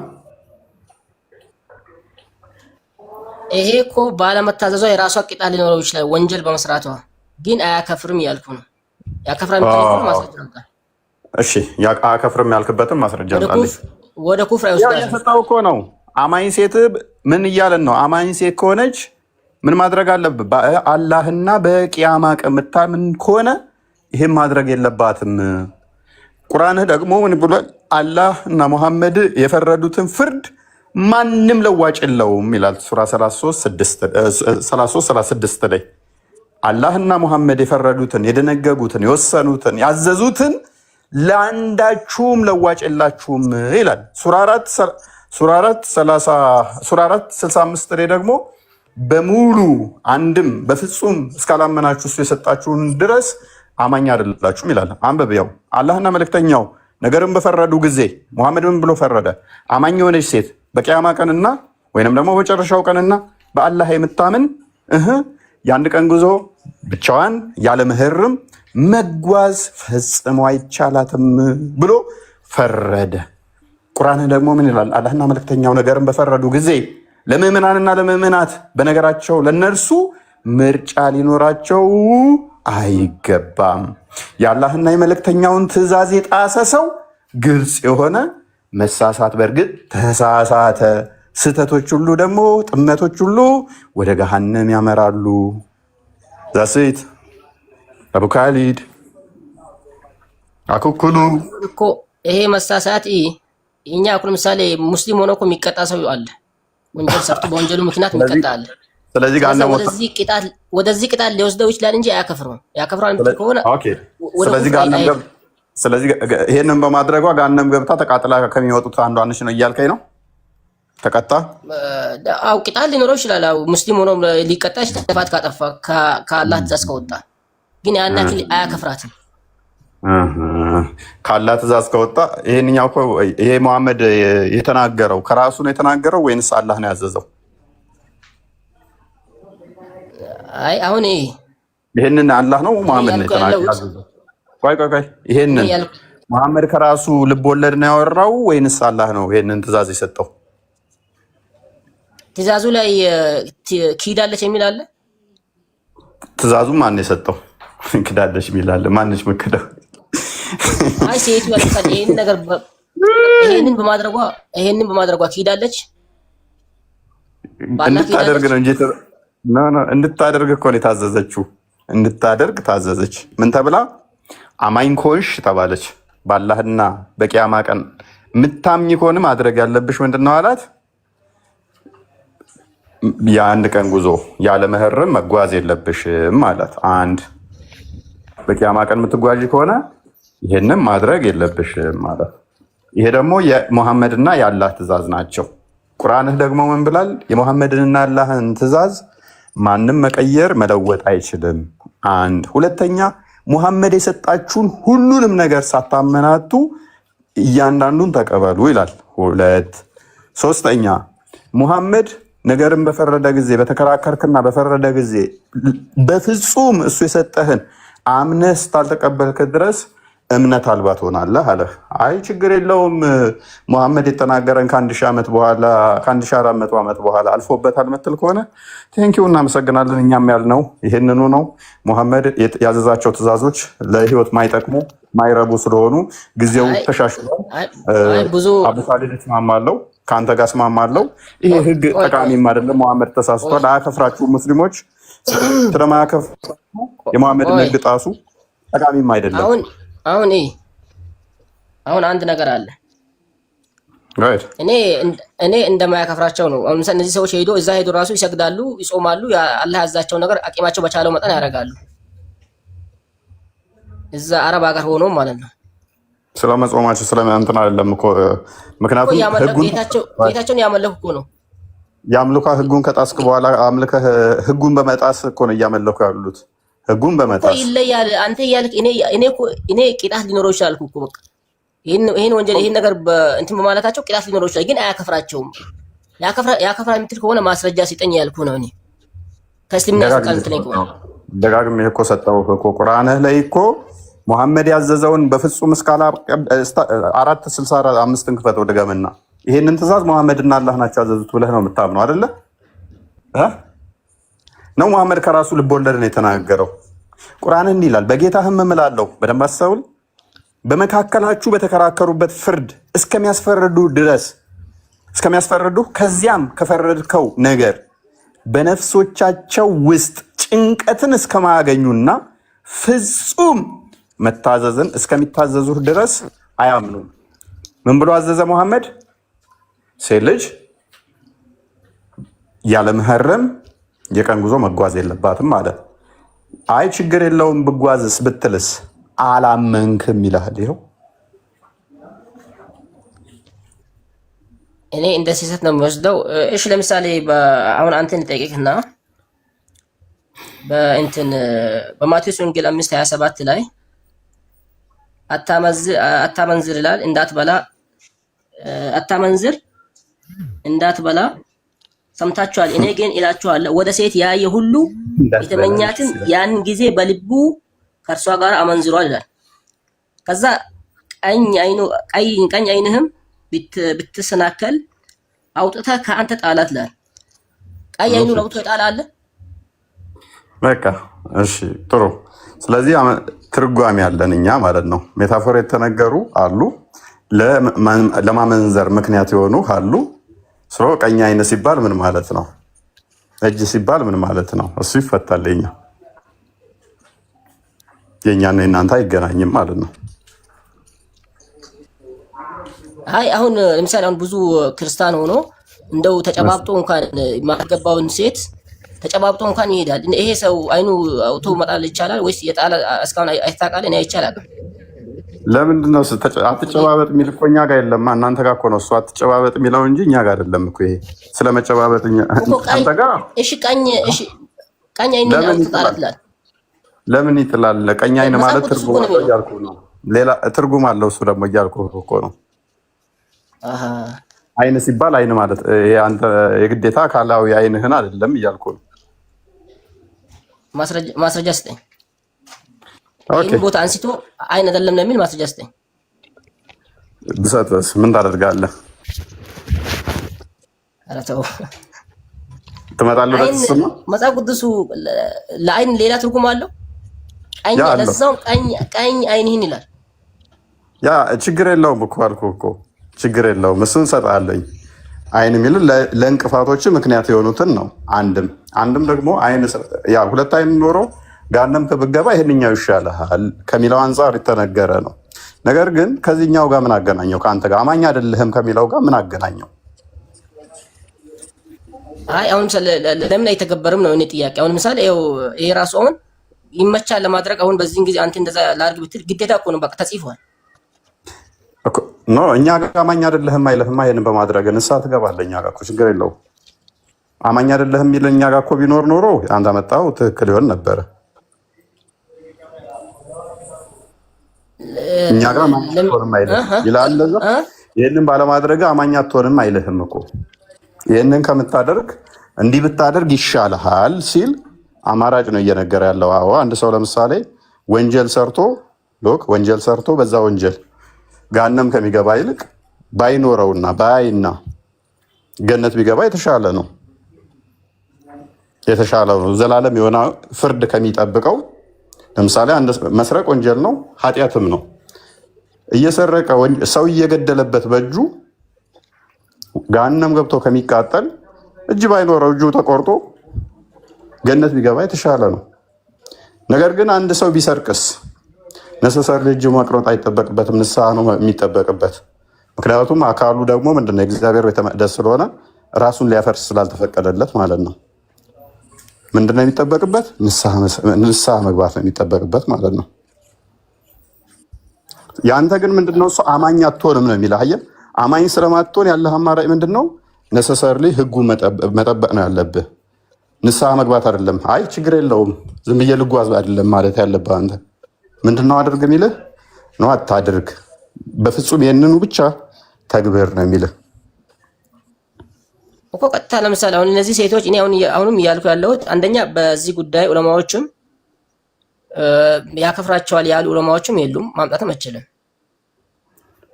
ይሄ እኮ ባለመታዘዟ የራሷ ቅጣት ሊኖረው ይችላል፣ ወንጀል በመስራቷ ግን አያከፍርም ያልኩ ነው። ያከፍራል ማለት ማስረጃ አምጣ። እሺ አያከፍርም ያልክበትም ማስረጃ አምጣልኝ። ወደ ኩፍር አይወስዳል። ያሰጣው እኮ ነው። አማኝ ሴት ምን እያለን ነው? አማኝ ሴት ከሆነች ምን ማድረግ አለብህ? በአላህና በቂያማ ቀን የምታምን ከሆነ ይህም ማድረግ የለባትም። ቁርአንህ ደግሞ ምን ብሏል? አላህ እና ሙሐመድ የፈረዱትን ፍርድ ማንም ለዋጭ የለውም ይላል ሱራ 33:36 ላይ አላህና ሙሐመድ የፈረዱትን የደነገጉትን የወሰኑትን ያዘዙትን ለአንዳችሁም ለዋጭ የላችሁም ይላል። ሱራ 4:65 ላይ ደግሞ በሙሉ አንድም በፍጹም እስካላመናችሁ እሱ የሰጣችሁን ድረስ አማኝ አይደላችሁም ይላል። አንበብ። ያው አላህና መልእክተኛው ነገርን በፈረዱ ጊዜ ሙሐመድ ምን ብሎ ፈረደ? አማኝ የሆነች ሴት በቂያማ ቀንና ወይንም ደግሞ በመጨረሻው ቀንና በአላህ የምታምን የአንድ ቀን ጉዞ ብቻዋን ያለ ምህርም መጓዝ ፈጽሞ አይቻላትም ብሎ ፈረደ። ቁርአን ደግሞ ምን ይላል? አላህና መልእክተኛው ነገርን በፈረዱ ጊዜ ለምዕመናንና ለምዕመናት በነገራቸው ለነርሱ ምርጫ ሊኖራቸው አይገባም። የአላህና የመልእክተኛውን ትእዛዝ የጣሰ ሰው ግልጽ የሆነ መሳሳት በእርግጥ ተሳሳተ። ስህተቶች ሁሉ ደግሞ ጥመቶች ሁሉ ወደ ገሃነም ያመራሉ። ዛሴት አቡ ካሊድ አኩኩሉ እኮ ይሄ መሳሳት እኛ እኮ ለምሳሌ ሙስሊም ሆኖ እኮ የሚቀጣ ሰው አለ። ወንጀል ሰርቶ በወንጀሉ ምክንያት የሚቀጣ አለ። ስለዚህ ወደዚህ ቅጣት ሊወስደው ይችላል እንጂ አያከፍረውም። ያከፍራል ከሆነ ስለዚህ ይሄንን በማድረጓ ገሃነም ገብታ ተቃጥላ ከሚወጡት አንዷ ነች ነው እያልከኝ ነው? ተቀጣ ቅጣት ሊኖረው ይችላል። ሙስሊም ሆኖ ሊቀጣ ይችላል። ጥፋት ካጠፋ ከአላህ ትእዛዝ ከወጣ ግን ያን ያክል አያከፍራትም። ከአላህ ትእዛዝ ከወጣ ይሄንኛው እኮ ይሄ መሐመድ የተናገረው ከራሱ ነው የተናገረው ወይንስ አላህ ነው ያዘዘው? አይ አሁን ይሄንን አላህ ነው መሐመድ ነው የተናገረው? ቆይ ይሄንን መሐመድ ከራሱ ልብ ወለድ ነው ያወራው ወይንስ አላህ ነው ይሄንን ትእዛዝ የሰጠው? ትእዛዙ ላይ ኪዳለች የሚል አለ። ትእዛዙ ማን ነው የሰጠው? ክዳለች የሚል አለ። ማንሽ መከዳው? አይ ሴቱ ያልካል ይሄን ነገር ይሄንን በማድረጓ ኪዳለች። እንድታደርግ ነው እንጂ እንድታደርግ እኮ ነው የታዘዘችው። እንድታደርግ ታዘዘች። ምን ተብላ? አማኝ ኮንሽ ተባለች። በአላህና በቂያማ ቀን ምታምኝ ከሆነ ማድረግ ያለብሽ ምንድነው አላት? የአንድ ቀን ጉዞ ያለ መህረም መጓዝ የለብሽም ማለት። አንድ በቂያማ ቀን የምትጓዥ ከሆነ ይሄንን ማድረግ የለብሽም ማለት። ይሄ ደግሞ የሙሐመድና የአላህ ትእዛዝ ናቸው። ቁርአንህ ደግሞ ምን ብላል? የሙሐመድንና የአላህን ትእዛዝ ማንም መቀየር መለወጥ አይችልም። አንድ ሁለተኛ ሙሐመድ የሰጣችሁን ሁሉንም ነገር ሳታመናቱ እያንዳንዱን ተቀበሉ ይላል። ሁለት ሶስተኛ ሙሐመድ ነገርን በፈረደ ጊዜ በተከራከርክና በፈረደ ጊዜ በፍጹም እሱ የሰጠህን አምነህ እስካልተቀበልክ ድረስ እምነት አልባ ትሆናለህ አለ። አይ ችግር የለውም ሙሐመድ የተናገረን ከ1400 ዓመት በኋላ አልፎበታል ምትል ከሆነ ቴንኪው እናመሰግናለን። እኛም ያልነው ይህንኑ ነው። ሙሐመድ ያዘዛቸው ትእዛዞች ለህይወት ማይጠቅሙ ማይረቡ ስለሆኑ ጊዜው ተሻሽሏል። አቡሳሊድ እስማማለሁ፣ ከአንተ ጋር እስማማለሁ። ይሄ ህግ ጠቃሚም አይደለም። ሙሐመድ ተሳስቷል። አያከፍራችሁ ሙስሊሞች ስለማያከፍራችሁ የሙሐመድን ህግ ጣሱ። ጠቃሚም አይደለም። አሁን አንድ ነገር አለ። እኔ እንደማያከፍራቸው ነው። አሁን እነዚህ ሰዎች እዛ ሄዶ ራሱ ይሰግዳሉ፣ ይጾማሉ፣ አላህ ያዛቸው ነገር አቂማቸው በቻለው መጠን ያደርጋሉ። እዛ አረብ ሀገር ሆኖ ማለት ነው። ስለመጾማቸው ስለማንተና አይደለም እኮ ምክንያቱም ጌታቸውን ያመለኩ እኮ ነው። ያምልካ ህጉን ከጣስክ በኋላ አምልከህ ህጉን በመጣስ እኮ ነው እያመለኩ ያሉት። ህጉን በመጣስ ይለያል። አንተ ያልክ እኔ ቅጣት ሊኖረው ይችላል እኮ በቃ ይሄን ወንጀል ይሄን ነገር እንትን በማለታቸው ቅጣት ሊኖረው ይችላል፣ ግን አያከፍራቸውም። ያከፍራ የምትል ከሆነ ማስረጃ ሲጠኝ ያልኩ ነው። እኔ ከእስልምና ስልጣን ደጋግሜ እኮ ሰጠው እኮ ቁርአንህ ላይ እኮ ሙሐመድ ያዘዘውን በፍጹም እስካላ 465 ክፈት ወደ ገመና ይሄንን ትእዛዝ ሙሐመድና አላህ ናቸው ያዘዙት ብለህ ነው የምታምነው አይደለ? ነው ሙሐመድ ከራሱ ልቦለድ ነው የተናገረው። ቁርአን እንዲህ ይላል፣ በጌታህም እምላለሁ በደንብ አስተውል፣ በመካከላችሁ በተከራከሩበት ፍርድ እስከሚያስፈርዱ ከዚያም ከፈረድከው ነገር በነፍሶቻቸው ውስጥ ጭንቀትን እስከማያገኙና ፍጹም መታዘዝን እስከሚታዘዙህ ድረስ አያምኑም። ምን ብሎ አዘዘ ሙሐመድ? ሴት ልጅ ያለ መህረም የቀን ጉዞ መጓዝ የለባትም አለ። አይ ችግር የለውም ብጓዝስ ብትልስ አላመንክም ይላል። ይኸው እኔ እንደ ሲሰት ነው የሚወስደው። እሺ ለምሳሌ አሁን አንተን ጠይቅህና በማቴዎስ ወንጌል 5:27 ላይ አታመንዝር ይላል። አታመንዝር እንዳትበላ ሰምታችኋል። እኔ ግን እላችኋለሁ ወደ ሴት ያየ ሁሉ የተመኛትን ያን ጊዜ በልቡ ከእርሷ ጋር አመንዝሯል ይላል። ከዛ ቀኝ ዓይንህም ብትሰናከል አውጥተህ ከአንተ ጣላት ይላል። ቀኝ ዓይኑ ለውጦ የጣለ አለ? በቃ እሺ ጥሩ። ስለዚህ ትርጓሜ ያለን እኛ ማለት ነው። ሜታፎር የተነገሩ አሉ፣ ለማመንዘር ምክንያት የሆኑ አሉ። ስለ ቀኝ ዓይን ሲባል ምን ማለት ነው? እጅ ሲባል ምን ማለት ነው? እሱ ይፈታል። የኛና የእናንተ አይገናኝም ማለት ነው። አይ አሁን ለምሳሌ ብዙ ክርስቲያን ሆኖ እንደው ተጨባብጦ እንኳን የማትገባውን ሴት ተጨባብጦ እንኳን ይሄዳል። ይሄ ሰው ዓይኑ አውቶ መጣል ይቻላል ወይስ የጣለ እስካሁን አይታወቅም? እኔ አይቻልም። ለምንድን ነው አትጨባበጥ የሚል እኮ እኛ ጋር የለም። እናንተ ጋር እኮ ነው እሱ አትጨባበጥ የሚለው እንጂ እኛ ጋር አይደለም እኮ። ይሄ ስለመጨባበጥ አንተ ጋር ቀኝ ዓይን አውጥታላል። ለምን ይጥላል? ቀኝ ዓይን ማለት ትርጉም አለው እያልኩ ነው። ሌላ ትርጉም አለው እሱ ደግሞ እያልኩ እኮ ነው። ዓይን ሲባል ዓይን ማለት ይሄ አንተ የግዴታ አካላዊ ዓይንህን አይደለም እያልኩ ነው። ማስረጃ ስጠኝ። ኦኬ ይህን ቦታ አንስቶ አይን አይደለም ለሚል ማስረጃ ስጠኝ። ብሰጥስ ምን ታደርጋለህ? ኧረ ተው። ትመጣለህ አይን በተስማ መጽሐፍ ቅዱሱ ለአይን ሌላ ትርጉም አለው። ቀኝ ያ አለው። ለዛው ቀኝ አይንህን ይላል። ያ ችግር የለውም እኮ አልኩህ እኮ ችግር የለውም። እሱን እሰጥሃለኝ። አይን የሚል ለእንቅፋቶች ምክንያት የሆኑትን ነው። አንድም ደግሞ አይን ያ ሁለት አይን ኖሮ ጋንም ብትገባ ይሄንኛው ይሻልሃል ከሚለው አንጻር የተነገረ ነው። ነገር ግን ከዚህኛው ጋር ምን አገናኘው? ከአንተ ጋር አማኝ አይደለህም ከሚለው ጋር ምን አገናኘው? አይ አሁን ለምን አይተገበርም ነው እኔ ጥያቄ። አሁን ምሳሌ ይሄ ራሱ አሁን ይመቻል ለማድረግ አሁን በዚህን ጊዜ አንተ እንደዛ ላድርግ ብትል ግዴታ እኮ ነው፣ በቃ ተጽፏል። ኖ እኛ ጋር አማኝ አይደለህም አይልህማ። ይሄንን በማድረግ ንስሓ ትገባለህ። እኛ ጋር እኮ ችግር የለውም። አማኝ አይደለህም የሚል እኛ ጋር እኮ ቢኖር ኖሮ አንተ መጣው ትክክል ይሆን ነበረ። እኛ ጋር አማኝ አትሆንም አይልህም ይላል። ለዛ ይሄንን ባለማድረግ አማኝ አትሆንም አይልህም እኮ። ይሄንን ከምታደርግ እንዲህ ብታደርግ ይሻልሃል ሲል አማራጭ ነው እየነገረ ያለው። አዎ አንድ ሰው ለምሳሌ ወንጀል ሰርቶ በዛ ወንጀል ጋነም ከሚገባ ይልቅ ባይኖረውና ባይና ገነት ቢገባ የተሻለ ነው። ዘላለም የሆነ ፍርድ ከሚጠብቀው ለምሳሌ አንድ መስረቅ ወንጀል ነው፣ ኃጢአትም ነው። እየሰረቀ ሰው እየገደለበት በእጁ ጋነም ገብቶ ከሚቃጠል እጅ ባይኖረው እጁ ተቆርጦ ገነት ቢገባ የተሻለ ነው። ነገር ግን አንድ ሰው ቢሰርቅስ ነሰሰር እጅ መቅረጥ አይጠበቅበትም፣ ንስሓ ነው የሚጠበቅበት። ምክንያቱም አካሉ ደግሞ ምንድነው የእግዚአብሔር ቤተ መቅደስ ስለሆነ ራሱን ሊያፈርስ ስላልተፈቀደለት ማለት ነው። ምንድነው የሚጠበቅበት? ንስሓ መግባት ነው የሚጠበቅበት ማለት ነው። ያንተ ግን ምንድነው እሱ አማኝ አትሆንም ነው የሚለው። አየህ፣ አማኝ ስለማትሆን ያለህ አማራጭ ምንድነው? ነሰሰርሊ ህጉ መጠበቅ ነው ያለብህ፣ ንስሓ መግባት አይደለም። አይ ችግር የለውም ዝም ብዬ ልጓዝ አይደለም ማለት ያለብህ አንተ ምንድነው አድርግ የሚልህ ነው። አታድርግ፣ በፍጹም ይህንኑ ብቻ ተግብር ነው የሚልህ እኮ ቀጥታ። ለምሳሌ አሁን እነዚህ ሴቶች እኔ አሁንም እያልኩ ያለሁት አንደኛ በዚህ ጉዳይ ዑለማዎችም ያከፍራቸዋል ያሉ ዑለማዎችም የሉም፣ ማምጣትም አይችልም።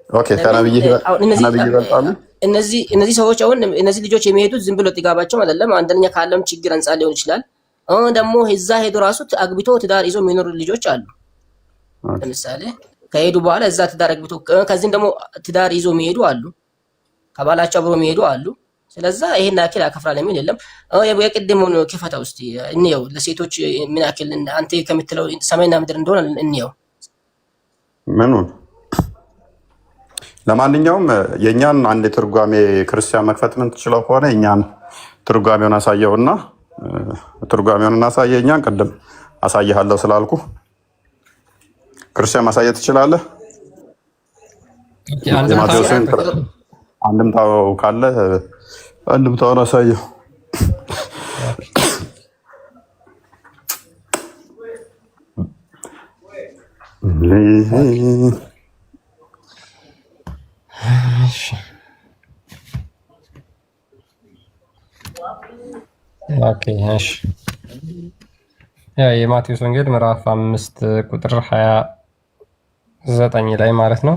ኦኬ ከነብይ ይበልጣሉ እነዚህ ሰዎች። አሁን እነዚህ ልጆች የሚሄዱት ዝም ብሎ ጥጋባቸው አይደለም። አንደኛ ካለም ችግር አንጻር ሊሆን ይችላል። አሁን ደግሞ እዛ ሄዶ ራሱ አግብቶ ትዳር ይዞ የሚኖሩ ልጆች አሉ። ለምሳሌ ከሄዱ በኋላ እዛ ትዳር አግብቶ ከዚህም ደግሞ ትዳር ይዞ የሚሄዱ አሉ፣ ከባላቸው አብሮ የሚሄዱ አሉ። ስለዛ ይሄን ያክል ያከፍራል የሚል የለም። የቅድሙን ክፈታ ውስጥ እንየው፣ ለሴቶች ምን ያክል አንተ ከምትለው ሰማይና ምድር እንደሆነ እንየው። ምኑን? ለማንኛውም የእኛን አንድ ትርጓሜ ክርስቲያን መክፈት ምን ትችለው ከሆነ እኛን ትርጓሜውን አሳየውና ትርጓሜውን እናሳየ። እኛን ቅድም አሳይሃለሁ ስላልኩ ክርስቲያን ማሳየት ትችላለህ። የማቴዎስን አንድምታው ካለ አንድምታውን አሳየው። የማቴዎስ ወንጌል ምዕራፍ 5 ቁጥር 29 ላይ ማለት ነው።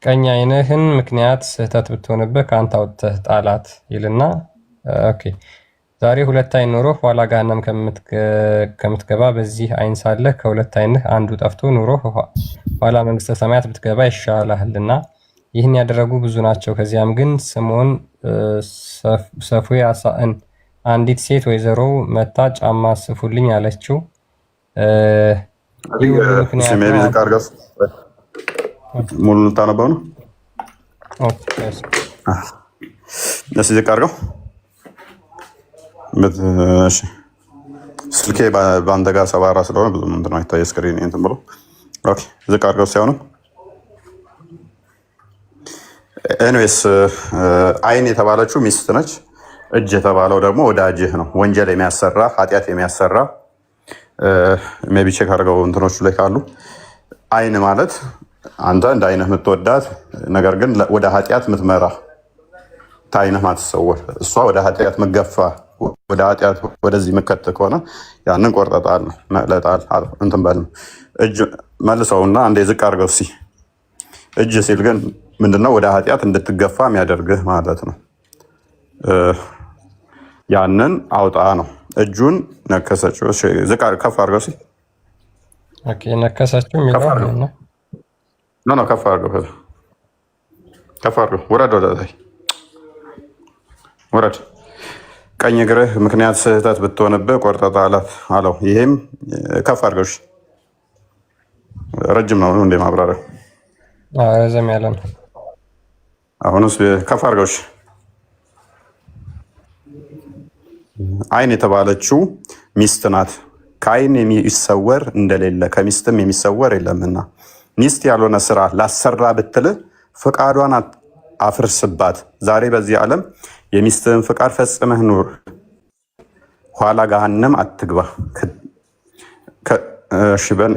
ቀኝ ዓይንህን ምክንያት ስህተት ብትሆንብህ ከአንተ አውጥተህ ጣላት ይልና፣ ኦኬ ዛሬ ሁለት ዓይን ኖሮ ኋላ ገሃነም ከምትገባ በዚህ ዓይን ሳለህ ከሁለት ዓይንህ አንዱ ጠፍቶ ኑሮ ኋላ መንግስተ ሰማያት ብትገባ ይሻልሃልና። ይህን ያደረጉ ብዙ ናቸው። ከዚያም ግን ስምዖን ሰፉይ አንዲት ሴት ወይዘሮ መታ ጫማ ስፉልኝ አለችው። ሙሉ ልታነበው ነው። እሺ ዝቅ አድርገው። ስልኬ በአንተ ጋር ሰባራ ስለሆነ ብዙ ምንድን ነው አይታየ ስክሪን እንትን ብሎ ዝቅ አድርገው ሲሆንም ኤኒዌይስ ዓይን የተባለችው ሚስት ነች። እጅ የተባለው ደግሞ ወዳጅህ ነው። ወንጀል የሚያሰራ ኃጢአት የሚያሰራ ሜይ ቢ ቼክ አድርገው እንትኖቹ ላይ ካሉ። ዓይን ማለት አንተ እንደ ዓይንህ የምትወዳት ነገር ግን ወደ ኃጢአት የምትመራ ከዓይንህ ማትሰወር እሷ ወደ ኃጢአት መገፋ ወደ ኃጢአት ወደዚህ መከት ከሆነ ያንን ቆርጠጣል ነው ለጣል እንትን በል እጅ መልሰውና አንዴ ዝቅ አድርገው ሲ እጅ ሲል ግን ምንድነው ወደ ኃጢአት እንድትገፋ የሚያደርግህ ማለት ነው። ያንን አውጣ ነው። እጁን ነከሰችው። እሺ ዝቅ ከፍ አድርገው ሲ ኦኬ ነከሰችው የሚለው ነው። ኖ ከፍ አድርገው ውረድ፣ ወደ ላይ ውረድ። ቀኝ እግርህ ምክንያት ስህተት ብትሆንብህ ቆርጠጣ አለው። ይሄም ከፍ አድርገው። ረጅም ነው እንደ ማብራሪያ ረዘም ያለ ነው። አሁንስ ከፍ አድርገው። አይን የተባለችው ሚስት ናት። ከአይን የሚሰወር እንደሌለ ከሚስትም የሚሰወር የለምና ሚስት ያልሆነ ስራ ላሰራ ብትል ፍቃዷን አፍርስባት። ዛሬ በዚህ ዓለም የሚስትህን ፍቃድ ፈጽመህ ኑር፣ ኋላ ገሃነም አትግባ።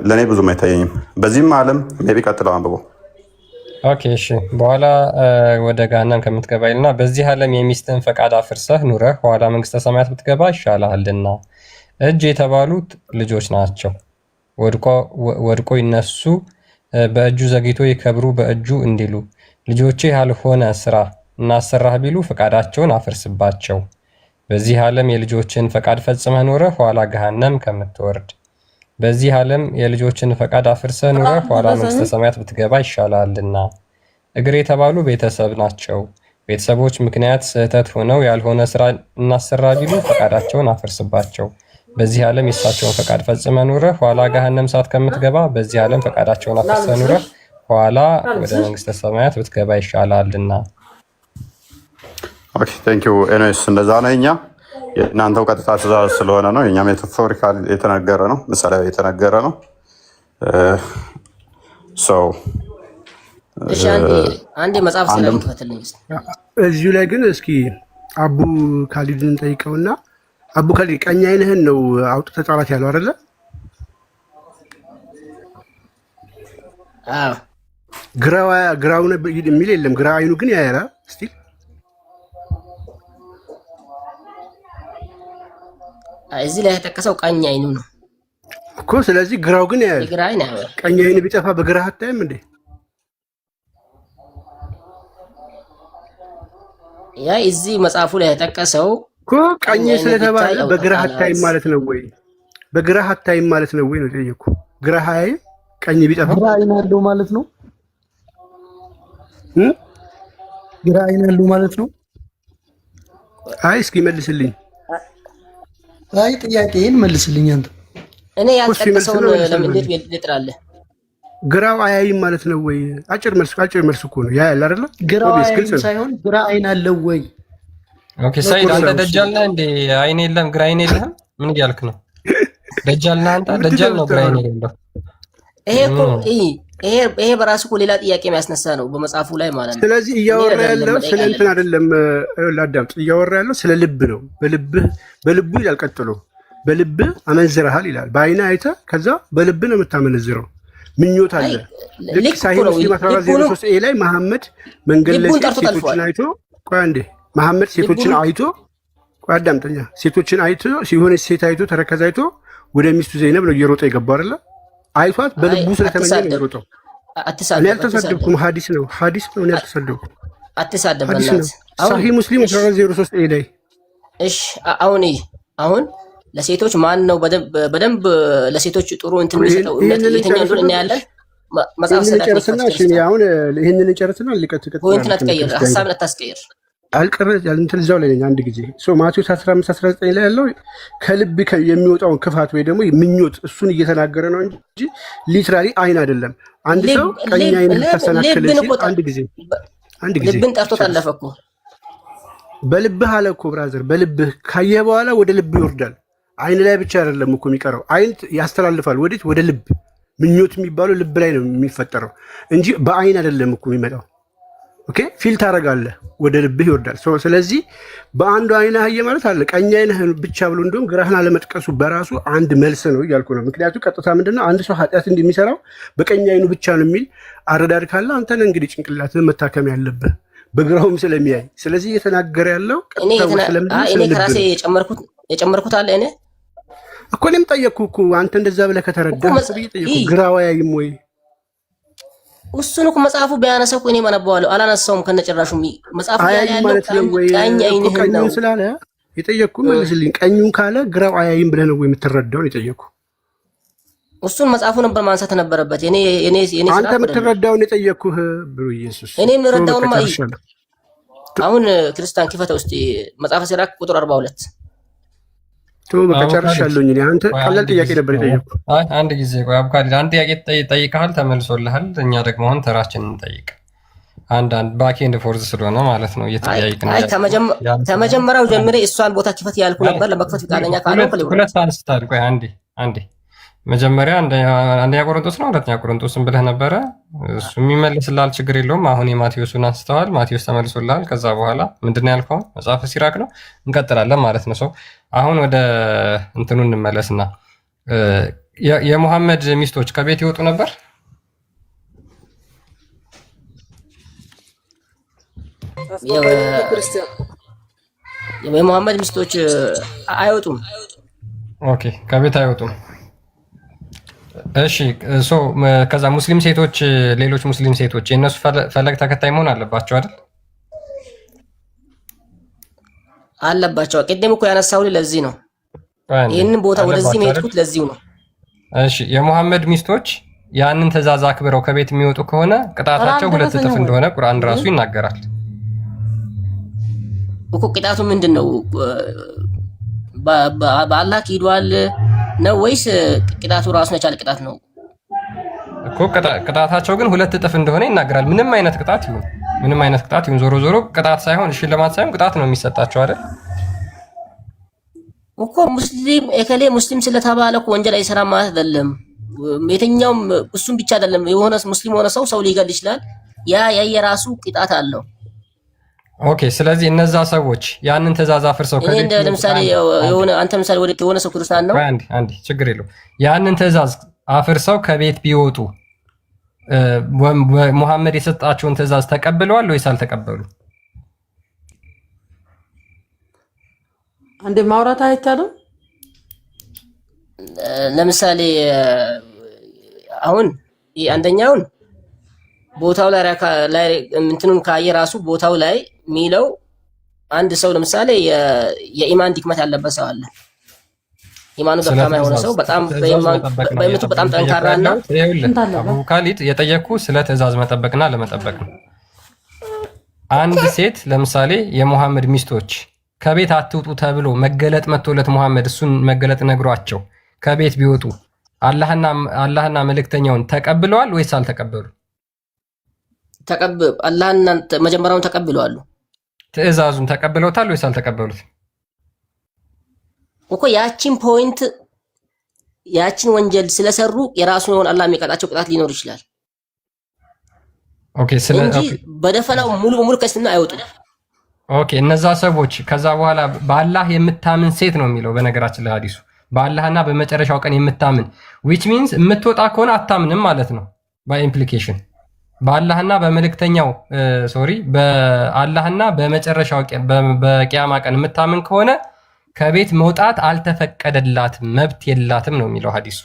ለእኔ ብዙም አይታየኝም። በዚህም ዓለም ሜይ ቢ ቀጥለው አንብቦ ኦኬ እሺ። በኋላ ወደ ገሃነም ከምትገባ ይልና በዚህ ዓለም የሚስትህን ፈቃድ አፍርሰህ ኑረህ ኋላ መንግስተ ሰማያት ብትገባ ይሻልሃልና። እጅ የተባሉት ልጆች ናቸው። ወድቆ ይነሱ፣ በእጁ ዘግይቶ ይከብሩ በእጁ እንዲሉ። ልጆቼ ያልሆነ ስራ እናሰራህ ቢሉ ፈቃዳቸውን አፍርስባቸው። በዚህ ዓለም የልጆችን ፈቃድ ፈጽመህ ኑረህ ኋላ ገሃነም ከምትወርድ። በዚህ ዓለም የልጆችን ፈቃድ አፍርሰህ ኑረህ ኋላ መንግስተ ሰማያት ብትገባ ይሻላልና። እግር የተባሉ ቤተሰብ ናቸው። ቤተሰቦች ምክንያት ስህተት ሆነው ያልሆነ ስራ እናሰራ ቢሉ ፈቃዳቸውን አፍርስባቸው። በዚህ ዓለም የእሳቸውን ፈቃድ ፈጽመህ ኑረህ ኋላ ገሃነም እሳት ከምትገባ በዚህ ዓለም ፈቃዳቸውን አፍርሰህ ኑረህ ኋላ ወደ መንግስተ ሰማያት ብትገባ ይሻላልና። ኦኬ ቴንክ ዩ። ኤኒዌይስ እንደዛ ነው። እኛ የእናንተው ቀጥታ ትእዛዝ ስለሆነ ነው። የኛ ሜታፎሪካል የተነገረ ነው፣ ምሳሌያዊ የተነገረ ነው። እሺ አንዴ መጽሐፍ ስለምትፈትልኝ እዚሁ ላይ ግን እስኪ አቡ ካሊድን ጠይቀውና አቡ ካሊድ ቀኝ አይንህን ነው አውጥተህ ጣላት ያለው አይደለ? አዎ ግራው ነበር የሚል የለም። ግራ አይኑ ግን ያያላ እስቲ እዚህ ላይ የተጠቀሰው ቀኝ አይኑ ነው እኮ። ስለዚህ ግራው ግን ያያል። ግራ አይን ያያል። ቀኝ አይን ቢጠፋ በግራ አታይም እንዴ? ያ እዚህ መጽሐፉ ላይ የተጠቀሰው እኮ ቀኝ ስለተባለ በግራ አታይም ማለት ነው ወይ? በግራ አታይም ማለት ነው ወይ ነው ጠየቁ። ግራ አይ ቀኝ ቢጠፋ ግራ አይን አለው ማለት ነው። ግራ አይን አለው ማለት ነው። አይ እስኪ መልስልኝ። አይ ጥያቄን መልስልኝ አንተ። እኔ ያልጠቀሰውን ለምን እንዴት ልጥራለህ? ግራው አያይም ማለት ነው ወይ? አጭር መልስ እኮ ነው። ያያል አይደለ? ግራው አያይም ሳይሆን ግራ አይን አለው ወይ? ኦኬ ሰይድ አንተ ደጃል ነህ እንዴ? አይን የለም ግራ አይን የለህም? ምን እያልክ ነው? ደጃል ነህ አንተ? ደጃል ነው ግራ አይን የሌለው። ይሄ እኮ ይሄ በራሱ እኮ ሌላ ጥያቄ የሚያስነሳ ነው በመጽሐፉ ላይ ማለት ነው። ስለዚህ እያወራ ያለው ስለ እንትን አይደለም። ላዳምጥ። እያወራ ያለው ስለ ልብ ነው። በልቡ ይላል። ቀጥሎ በልብህ አመንዝረሃል ይላል። በአይንህ አይተህ ከዛ በልብህ ነው የምታመነዝረው። ምኞት አለ። ልክ ሳሂህ ሙስሊም 1403 ኤ ላይ መሐመድ መንገድ ላይ ሴቶችን አይቶ መሐመድ ሴቶችን አይቶ አዳምጠኛ ሴቶችን አይቶ ሲሆነ ሴት አይቶ ተረከዝ አይቶ ወደ ሚስቱ ዘይነብ ነው እየሮጠ የገባው አይደለ? አይቷት በልቡ ስለተመኘ ነው የሮጠው። እኔ አልተሳደብኩም። ሐዲስ ነው እኔ አልተሳደብኩም። አትሳደብ። ሳሂህ ሙስሊም 1403 ኤ ላይ እሺ አሁን ለሴቶች ማን ነው በደንብ ለሴቶች ጥሩ እንትን የሚሰጠው የትኛው እንደሆነ እናያለን። መጽሐፍ ስለጨርስና አሁን ይሄንን ጨርስና ሊቀጥል ወንትን አትቀይር፣ ሐሳብን አታስቀይር። እንትን እዛው ላይ ነኝ። አንድ ጊዜ ማቴዎስ 15:19 ላይ ያለው ከልብ የሚወጣውን ክፋት ወይ ደግሞ ምኞት እሱን እየተናገረ ነው እንጂ ሊትራሊ አይን አይደለም። አንድ ሰው ቀኝ አይን ተሰናከለ ሲል አንድ ጊዜ ልብን ጠርቶት አለፈ እኮ። በልብህ አለ እኮ ብራዘር፣ በልብህ ካየህ በኋላ ወደ ልብ ይወርዳል። አይን ላይ ብቻ አይደለም እኮ የሚቀረው፣ አይን ያስተላልፋል ወዴት? ወደ ልብ። ምኞት የሚባለው ልብ ላይ ነው የሚፈጠረው እንጂ በአይን አይደለም እኮ የሚመጣው። ኦኬ ፊል ታደርጋለህ፣ ወደ ልብህ ይወርዳል። ስለዚህ በአንዱ አይን አየ ማለት አለ ቀኝ አይንህን ብቻ ብሎ እንደውም ግራህን አለመጥቀሱ በራሱ አንድ መልስ ነው እያልኩ ነው። ምክንያቱም ቀጥታ ምንድነው አንድ ሰው ኃጢአት እንደሚሰራው በቀኝ አይኑ ብቻ ነው የሚል አረዳድ ካለ አንተን እንግዲህ ጭንቅላትህን መታከም ያለብህ። በግራውም ስለሚያይ ስለዚህ እየተናገረ ያለው እኔ ከራሴ የጨመርኩት አለ። እኔ እኮ እኔም ጠየቅኩህ እኮ አንተ እንደዛ ብለህ ከተረዳህ ግራው አያይም ወይ? እሱን እኮ መጽሐፉ ቢያነሳው እኮ እኔም አነበዋለሁ። አላነሳውም ከነጭራሹ። መጽሐፉ አያይም ማለት ነው ወይ? ቀኙን ስላለ የጠየቅኩህ መልስልኝ። ቀኙን ካለ ግራው አያይም ብለህ ነው ወይ የምትረዳው? የጠየቅኩህ እሱን መጽሐፉ ነበር ማንሳት ነበረበት። እኔ አንተ የምትረዳውን የጠየቅኩህ ብሎ ኢየሱስ እኔ የምረዳውን አሁን ክርስቲያን ክፈተው እስቲ መጽሐፈ ሲራክ ቁጥር 42 በቃ ጨርሻለሁኝ። አንተ ቀላል ጥያቄ ነበር የጠየቅኩህ። አንድ ጊዜ ቆይ አብካዲ አንድ ጥያቄ ጠይቀሃል፣ ተመልሶልሃል። እኛ ደግሞ አሁን ተራችንን እንጠይቅ። አንድ ባክ ኤንድ ፎርዝ ስለሆነ ማለት ነው እየተጠያየቅን። ከመጀመሪያው ጀምሬ እሷን ቦታ ክፈት ያልኩ ነበር። ለመክፈት ፈቃደኛ ካልሆንክ ሁለት አንስታል። ቆይ አንዴ መጀመሪያ አንደኛ ቆሮንቶስ ነው ሁለተኛ ቆሮንቶስን ብለህ ነበረ። እሱ የሚመልስልሃል፣ ችግር የለውም። አሁን የማቴዎስን አንስተዋል፣ ማቴዎስ ተመልሶልሃል። ከዛ በኋላ ምንድን ነው ያልከው? መጽሐፈ ሲራክ ነው። እንቀጥላለን ማለት ነው። ሰው አሁን ወደ እንትኑ እንመለስና የሙሐመድ ሚስቶች ከቤት ይወጡ ነበር? የሙሐመድ ሚስቶች አይወጡም። ኦኬ፣ ከቤት አይወጡም። እሺ ከዛ ሙስሊም ሴቶች ሌሎች ሙስሊም ሴቶች የእነሱ ፈለግ ተከታይ መሆን አለባቸው አይደል? አለባቸው። ቅድም እኮ ያነሳው ለዚህ ነው ይህንን ቦታ ወደዚህ የሄድኩት ለዚሁ ነው። እሺ የሙሐመድ ሚስቶች ያንን ትእዛዝ አክብረው ከቤት የሚወጡ ከሆነ ቅጣታቸው 2 እጥፍ እንደሆነ ቁርአን ራሱ ይናገራል እኮ። ቅጣቱ ምንድን ነው? በአላህ ኪዷል ነው ወይስ ቅጣቱ ራሱን የቻለ ቅጣት ነው እኮ? ቅጣታቸው ግን 2 እጥፍ እንደሆነ ይናገራል። ምንም አይነት ቅጣት ይሁን ዞሮ ቅጣት ሳይሆን ሽልማት ሳይሆን ቅጣት ነው የሚሰጣቸው አይደል እኮ። ሙስሊም እከሌ ሙስሊም ስለተባለ እኮ ወንጀል አይሰራም ማለት አይደለም። የትኛውም እሱም ብቻ አይደለም። የሆነ ሙስሊም ሆነ ሰው ሊገል ይችላል። ያ የራሱ ቅጣት አለው። ኦኬ፣ ስለዚህ እነዛ ሰዎች ያንን ትእዛዝ አፍርሰው ከቤት ለምሳሌ አንተ ምሳሌ ወደ የሆነ ሰው ክርስቲያን ነው አንዴ ችግር የለውም። ያንን ትእዛዝ አፍርሰው ከቤት ቢወጡ ሙሐመድ የሰጣቸውን ትእዛዝ ተቀብለዋል ወይስ አልተቀበሉ? አንዴ ማውራት አይቻልም። ለምሳሌ አሁን አንደኛውን ቦታው ላይ እንትኑን ካየ ራሱ ቦታው ላይ ሚለው አንድ ሰው ለምሳሌ የኢማን ድክመት ያለበት ሰው አለ። ኢማኑ ደካማ የሆነ ሰው በጣም በእምነቱ በጣም ጠንካራና ካሊድ የጠየኩ ስለ ትእዛዝ መጠበቅና ለመጠበቅ ነው። አንድ ሴት ለምሳሌ የሙሐመድ ሚስቶች ከቤት አትውጡ ተብሎ መገለጥ መጥቶለት ሙሐመድ እሱን መገለጥ ነግሯቸው ከቤት ቢወጡ አላህና መልእክተኛውን ተቀብለዋል ወይስ አልተቀበሉ? አላህና መጀመሪያውን ተቀብለዋል። ትእዛዙን ተቀብለውታል ወይስ አልተቀበሉት እኮ? ያችን ወንጀል ስለሰሩ የራሱን የሆነ አላህ የሚቀጣቸው ቅጣት ሊኖር ይችላል። ኦኬ፣ እንጂ በደፈናው ሙሉ በሙሉ ከእስልምና አይወጡም። ኦኬ፣ እነዛ ሰዎች ከዛ በኋላ በአላህ የምታምን ሴት ነው የሚለው በነገራችን ላይ ሐዲሱ በአላህና በመጨረሻው ቀን የምታምን which means የምትወጣ ከሆነ አታምንም ማለት ነው by implication። በአላህና በመልእክተኛው በአላህና በመጨረሻው በቂያማ ቀን የምታምን ከሆነ ከቤት መውጣት አልተፈቀደላትም፣ መብት የላትም ነው የሚለው ሐዲሱ።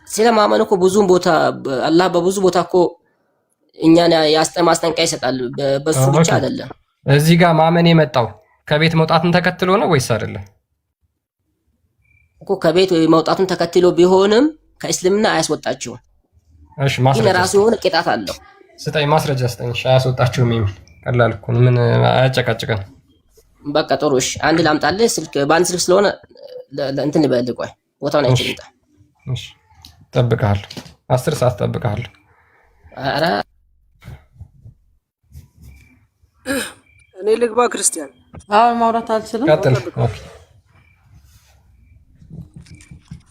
ስለማመን እኮ ብዙ ቦታ አላህ በብዙ ቦታ እኮ እኛን ማስጠንቀቂያ ይሰጣል። በሱ ብቻ አይደለም። እዚህ ጋር ማመን የመጣው ከቤት መውጣትን ተከትሎ ነው ወይስ አይደለም እኮ? ከቤት መውጣቱን ተከትሎ ቢሆንም ከእስልምና አያስወጣቸውም። እሺ፣ ማስረጃ ራሱ የሆነ ቅጣት አለው። ስጠኝ፣ ማስረጃ ስጠኝ። አያስወጣቸውም የሚል ቀላል እኮ ነው። ምን አያጨቃጭቀን። በቃ ጥሩ። እሺ፣ አንድ ላምጣልህ። በአንድ ስልክ ስለሆነ እንትን ልበልህ። ቆይ ቦታውን አይችልም። እሺ፣ እጠብቅሃለሁ። 10 ሰዓት እጠብቅሃለሁ። ኧረ እኔ ልግባ ክርስቲያን። አሁን ማውራት አልችልም። ቀጥል።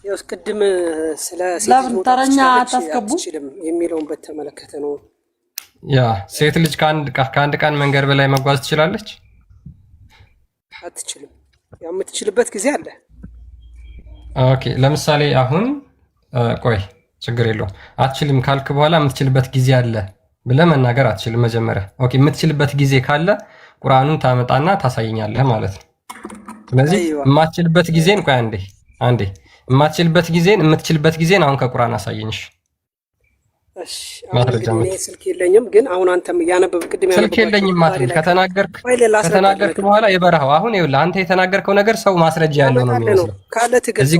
ያው ቅድም ስለ ሴት ተረኛ አታስገቡም የሚለውን በተመለከተ ነው። ያ ሴት ልጅ ከአንድ ቀን መንገድ በላይ መጓዝ ትችላለች? አትችልም። ያው የምትችልበት ጊዜ አለ። ኦኬ፣ ለምሳሌ አሁን ቆይ ችግር የለውም። አትችልም ካልክ በኋላ የምትችልበት ጊዜ አለ ብለህ መናገር አትችልም። መጀመሪያ ኦኬ፣ የምትችልበት ጊዜ ካለ ቁርአኑን ታመጣና ታሳየኛለህ ማለት ነው። ስለዚህ የማትችልበት ጊዜን ቆይ አንዴ የምትችልበት ጊዜን አሁን ከቁርአን አሳየኝሽ። እሺ ማስረጃ ስልክ የለኝም፣ ግን አሁን አንተም ያነበብ ቅድም ስልክ የለኝም ማለት ከተናገርክ በኋላ የበረሃው አሁን ይኸውልህ አንተ የተናገርከው ነገር ሰው ማስረጃ ያለው ነው የሚመስለው። እዚህ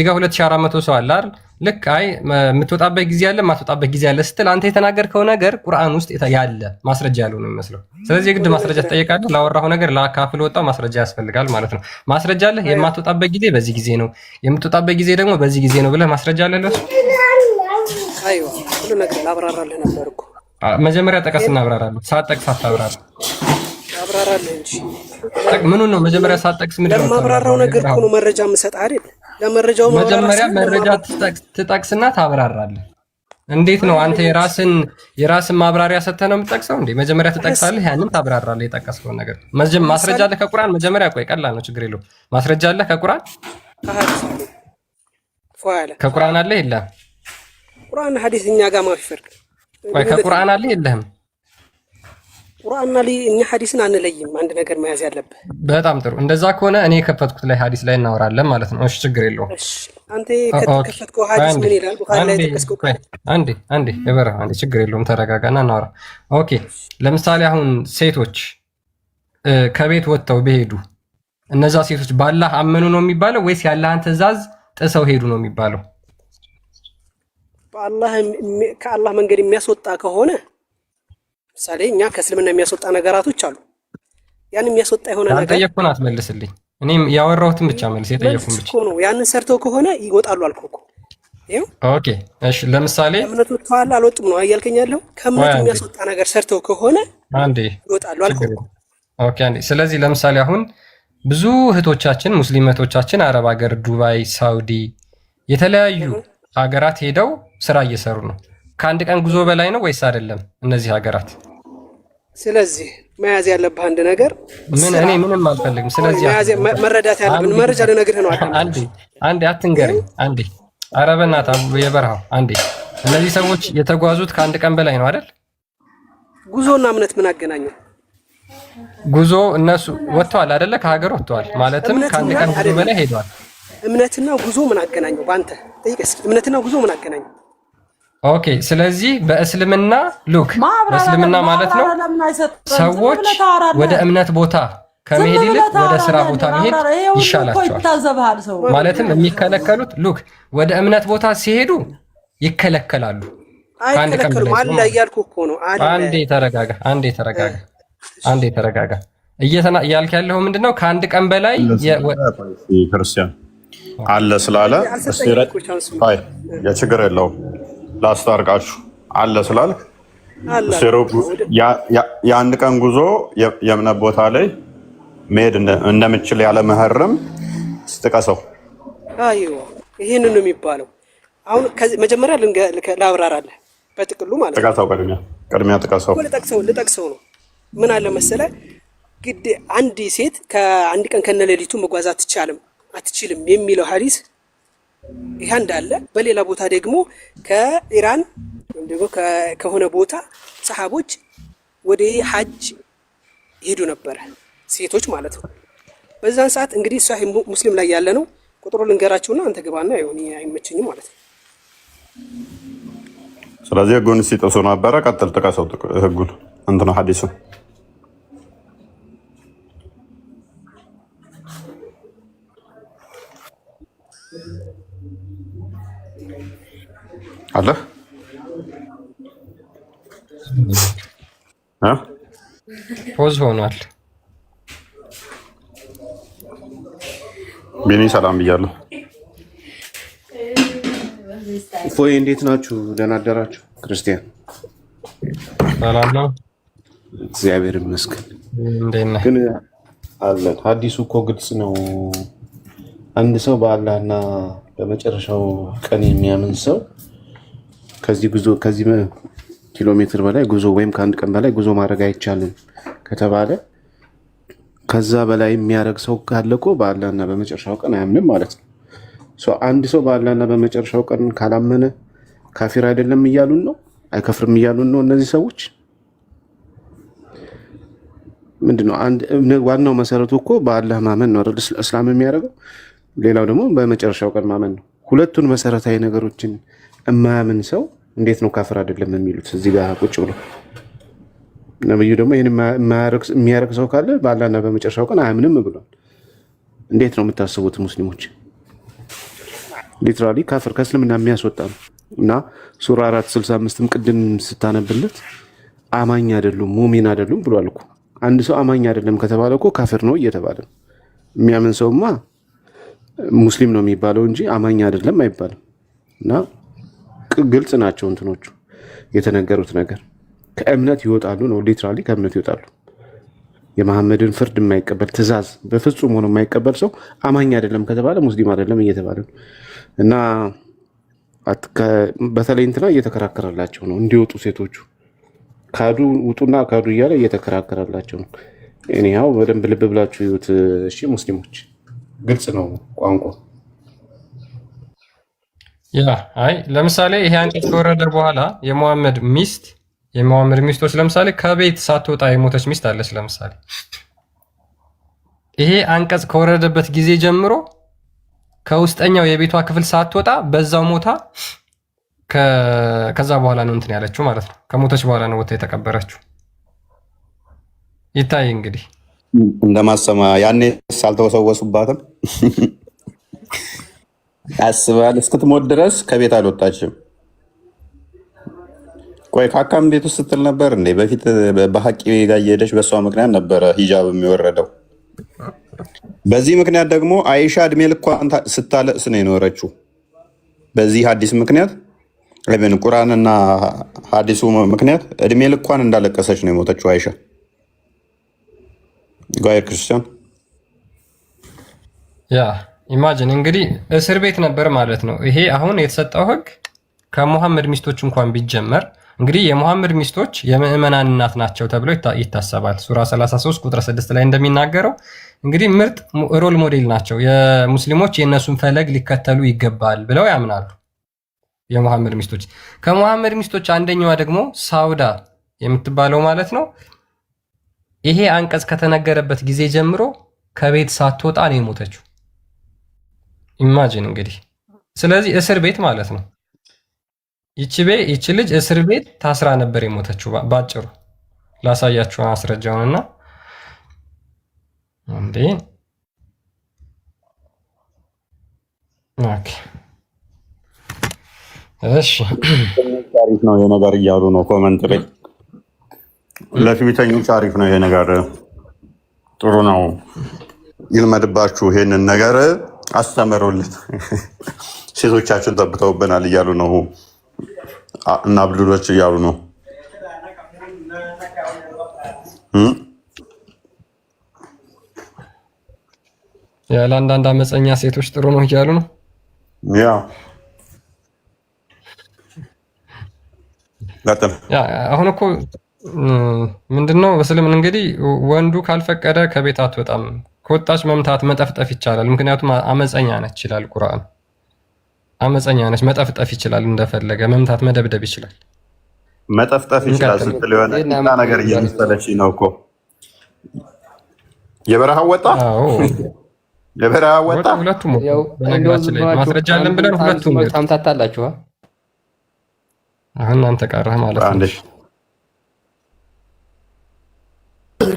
ጋር 2400 ሰው አለ አይደል? ልክ አይ የምትወጣበት ጊዜ አለ የማትወጣበት ጊዜ አለ ስትል አንተ የተናገርከው ነገር ቁርአን ውስጥ ያለ ማስረጃ ያለው ነው የሚመስለው። ስለዚህ የግድ ማስረጃ ትጠይቃለህ። ላወራኸው ነገር ለአካፍል ወጣው ማስረጃ ያስፈልጋል ማለት ነው። ማስረጃ አለ የማትወጣበት ጊዜ በዚህ ጊዜ ነው፣ የምትወጣበት ጊዜ ደግሞ በዚህ ጊዜ ነው ብለህ ማስረጃ አለ ለሱ። አይዋ ሁሉ ነገር ላብራራልህ ነበር እኮ መጀመሪያ ጠቀስና አብራራለህ። ሳትጠቅስ አታብራራ። አብራራልህ እንጂ ምኑን ነው መጀመሪያ ሳትጠቅስ ምንድን ነው ለማብራራው ነገር እኮ ነው መረጃ የምሰጥህ አይደል? ለመረጃው መጀመሪያ መረጃ ትጠቅስና ታብራራለህ። እንዴት ነው አንተ የራስን ማብራሪያ ሰጥተህ ነው የምትጠቅሰው እንዴ? መጀመሪያ ትጠቅሳለህ፣ ያንን ታብራራለህ የጠቀስከውን ነገር። ማስረጃ አለ ከቁርአን? መጀመሪያ ቆይ ቀላል ነው ችግር የለውም። ማስረጃ አለ ከቁርአን? ከቁርአን አለ የለም? ቁርአን ሐዲስ እኛ ጋር ማፍርቅ ቆይ ከቁርአን አለ የለህም? ቁርአንና እኛ ሐዲስን አንለይም። አንድ ነገር መያዝ ያለብህ። በጣም ጥሩ። እንደዛ ከሆነ እኔ የከፈትኩት ላይ ሐዲስ ላይ እናወራለን ማለት ነው። እሺ ችግር የለውም። እሺ አንተ ከከፈትከው ሐዲስ ምን ይላል? ቡኻሪ ላይ ተከስከው አንዴ የበረሃ አንዴ ችግር የለውም። ተረጋጋና እናወራ። ኦኬ ለምሳሌ አሁን ሴቶች ከቤት ወጥተው ቢሄዱ እነዛ ሴቶች ባላህ አመኑ ነው የሚባለው ወይስ ያላህን ትእዛዝ ጥሰው ሄዱ ነው የሚባለው? ከአላህ መንገድ የሚያስወጣ ከሆነ ምሳሌ እኛ ከእስልምና የሚያስወጣ ነገራቶች አሉ። ያን የሚያስወጣ የሆነ ነገር ጠየቅኩን አትመልስልኝ። እኔም ያወራሁትን ብቻ መልስ። የጠየቅኩን ብቻ ነው። ያንን ሰርተው ከሆነ ይወጣሉ አልኩህ እኮ። ኦኬ እሺ። ለምሳሌ እምነቱ ተዋል አልወጡም ነው አያልከኝ ያለው። ከእምነቱ የሚያስወጣ ነገር ሰርተው ከሆነ ይወጣሉ አልኩህ እኮ። ኦኬ አንዴ። ስለዚህ ለምሳሌ አሁን ብዙ እህቶቻችን ሙስሊም እህቶቻችን አረብ ሀገር፣ ዱባይ፣ ሳውዲ የተለያዩ ሀገራት ሄደው ስራ እየሰሩ ነው። ከአንድ ቀን ጉዞ በላይ ነው ወይስ አይደለም እነዚህ ሀገራት? ስለዚህ መያዝ ያለብህ አንድ ነገር እኔ ምንም አልፈልግም። ስለዚህ መረዳት ያለብን መረጃ ልነግርህ ነው። አንዴ አትንገረኝ። አንዴ ኧረ በእናትህ የበረሃው አንዴ። እነዚህ ሰዎች የተጓዙት ከአንድ ቀን በላይ ነው አይደል? ጉዞና እምነት ምን አገናኘው? ጉዞ እነሱ ወጥተዋል አይደለ? ከሀገር ወጥተዋል ማለትም ከአንድ ቀን ጉዞ በላይ ሄደዋል። እምነትና ጉዞ ምን አገናኘው? በአንተ ጠይቅ እስኪ። እምነትና ጉዞ ምን አገናኘው? ኦኬ ስለዚህ በእስልምና በእስልምና ማለት ነው ሰዎች ወደ እምነት ቦታ ከመሄድ ይልቅ ወደ ስራ ቦታ መሄድ ይሻላቸዋል። ማለትም የሚከለከሉት ወደ እምነት ቦታ ሲሄዱ ይከለከላሉ። ከአንድ ቀን በላይ አለ እያልኩህ እኮ ነው። አንዴ ተረጋጋ። እያልክ ያለው ምንድነው? ከአንድ ቀን በላይ ክርስቲያን አለ ስላለ የችግር የለውም ላስታርቃችሁ አለ ስላልክ የአንድ ቀን ጉዞ የእምነት ቦታ ላይ መሄድ እንደምችል ያለ መህረም ስትቀሰው ይህንን ነው የሚባለው። አሁን መጀመሪያ ላብራራለህ በጥቅሉ ማለት ነው። ጥቀሰው ቅድሚያ ጥቀሰው ልጠቅሰው ነው። ምን አለ መሰለህ ግድ አንድ ሴት ከአንድ ቀን ከነሌሊቱ መጓዝ አትችልም የሚለው ሐዲስ ይሄ እንዳለ፣ በሌላ ቦታ ደግሞ ከኢራን ወይም ደግሞ ከሆነ ቦታ ሰሃቦች ወደ ሐጅ ይሄዱ ነበር፣ ሴቶች ማለት ነው። በዛን ሰዓት እንግዲህ ሷሂህ ሙስሊም ላይ ያለ ነው። ቁጥሩ ልንገራችሁና አንተ ግባና ይሁን አይመቸኝም ማለት ነው። ስለዚህ ህጉን ሲጥሱ ነበረ። ቀጥል ጥቀሰው ህጉን እንትን ሐዲሱን አለ ፖዝ ሆኗል። ቢኒ ሰላም ብያለሁ። እፎይ እንዴት ናችሁ? ደህና አደራችሁ? ክርስቲያን ሰላም ነው፣ እግዚአብሔር ይመስገን። ግን አለን ሐዲሱ እኮ ግልጽ ነው። አንድ ሰው በአላህና በመጨረሻው ቀን የሚያምን ሰው ከዚህ ኪሎ ሜትር በላይ ጉዞ ወይም ከአንድ ቀን በላይ ጉዞ ማድረግ አይቻልም ከተባለ ከዛ በላይ የሚያደርግ ሰው ካለ እኮ በአላህና በመጨረሻው ቀን አያምንም ማለት ነው። አንድ ሰው በአላህና በመጨረሻው ቀን ካላመነ ካፊር አይደለም እያሉን ነው። አይከፍርም እያሉን ነው እነዚህ ሰዎች። ምንድነው ዋናው መሰረቱ እኮ በአላህ ማመን ነው አይደል? እስላም የሚያደርገው ሌላው ደግሞ በመጨረሻው ቀን ማመን ነው። ሁለቱን መሰረታዊ ነገሮችን የማያምን ሰው እንዴት ነው ካፍር አይደለም የሚሉት? እዚህ ጋር ቁጭ ብሎ ነብዩ ደግሞ ይህን የሚያደርግ ሰው ካለ በአላህና በመጨረሻው ቀን አያምንም ብሏል። እንዴት ነው የምታስቡት ሙስሊሞች? ሊትራሊ ካፍር ከእስልምና የሚያስወጣ ነው። እና ሱራ 465ም ቅድም ስታነብለት አማኝ አይደሉም ሙሚን አይደሉም ብሏል እኮ። አንድ ሰው አማኝ አይደለም ከተባለ እኮ ካፍር ነው እየተባለ ነው። የሚያምን ሰውማ ሙስሊም ነው የሚባለው እንጂ አማኝ አይደለም አይባልም። እና ግልጽ ናቸው እንትኖቹ የተነገሩት ነገር። ከእምነት ይወጣሉ ነው፣ ሊትራሊ ከእምነት ይወጣሉ። የመሐመድን ፍርድ የማይቀበል ትእዛዝ በፍጹም ሆኖ የማይቀበል ሰው አማኝ አይደለም ከተባለ ሙስሊም አይደለም እየተባለ ነው። እና በተለይ እንትና እየተከራከረላቸው ነው እንዲወጡ ሴቶቹ ካዱ ውጡና ካዱ እያለ እየተከራከረላቸው ነው። እኔው በደንብ ልብ ብላችሁ ይዩት እሺ ሙስሊሞች፣ ግልጽ ነው ቋንቋ። አይ ለምሳሌ ይሄ አንቀጽ ከወረደ በኋላ የሙሐመድ ሚስቶች ለምሳሌ ከቤት ሳትወጣ የሞተች ሚስት አለች። ለምሳሌ ይሄ አንቀጽ ከወረደበት ጊዜ ጀምሮ ከውስጠኛው የቤቷ ክፍል ሳትወጣ በዛው ሞታ ከዛ በኋላ ነው እንትን ያለችው ማለት ነው። ከሞተች በኋላ ነው ወጥታ የተቀበረችው። ይታይ እንግዲህ እንደማሰማ ያኔ ሳልተወሰወሱባትም ያስባል። እስክትሞት ድረስ ከቤት አልወጣችም። ቆይ ካካም ቤት ውስጥ ስትል ነበር እንዴ? በፊት በሐቂ ጋር እየሄደች በሷ ምክንያት ነበረ ሂጃብ የሚወረደው። በዚህ ምክንያት ደግሞ አይሻ እድሜ ልኳን ስታለቅስ ነው የኖረችው። በዚህ ሐዲስ ምክንያት ለምን ቁርአንና ሐዲሱ ምክንያት እድሜ ልኳን እንዳለቀሰች ነው የሞተችው አይሻ። ጋር ክርስቲያን ኢማጂን እንግዲህ እስር ቤት ነበር ማለት ነው። ይሄ አሁን የተሰጠው ህግ ከሙሐመድ ሚስቶች እንኳን ቢጀመር እንግዲህ የሙሐመድ ሚስቶች የምዕመናን እናት ናቸው ተብሎ ይታሰባል። ሱራ 33 ቁጥር 6 ላይ እንደሚናገረው እንግዲህ ምርጥ ሮል ሞዴል ናቸው። የሙስሊሞች የእነሱን ፈለግ ሊከተሉ ይገባል ብለው ያምናሉ የሙሐመድ ሚስቶች። ከሙሐመድ ሚስቶች አንደኛዋ ደግሞ ሳውዳ የምትባለው ማለት ነው። ይሄ አንቀጽ ከተነገረበት ጊዜ ጀምሮ ከቤት ሳትወጣ ነው የሞተችው። ኢማጂን እንግዲህ ስለዚህ እስር ቤት ማለት ነው። ይቺ ልጅ እስር ቤት ታስራ ነበር የሞተችው። ባጭሩ ላሳያችሁ ማስረጃውንና እንዴ ኦኬ እሺ ታሪክ ነው የነገር እያሉ ነው ኮመንት ላይ። ለፊተኞች አሪፍ ነው ይሄ ነገር፣ ጥሩ ነው፣ ይልመድባችሁ፣ ይሄንን ነገር አስተምሩልን። ሴቶቻችን ጠብተውብናል እያሉ ነው እና ብልዶች እያሉ ነው። ያለ አንዳንድ አመፀኛ ሴቶች ጥሩ ነው እያሉ ነው። አሁን እኮ ምንድነው በስልምን እንግዲህ ወንዱ ካልፈቀደ ከቤት አትወጣም፣ ከወጣች መምታት መጠፍጠፍ ይቻላል። ምክንያቱም አመፀኛ ነች ይላል ቁርአን። አመፀኛ ነች፣ መጠፍጠፍ ይችላል፣ እንደፈለገ መምታት መደብደብ ይችላል። መጠፍጠፍ ይችላል ስትል የሆነ ነገር እየመሰለች ነው እኮ። የበረሃ ወጣ የበረሃ ወጣ ሁለቱም በነገራችን ላይ ማስረጃ አለን ብለን ሁለቱም ታምታታላችሁ። አሁን አንተ ቀረህ ማለት ነው።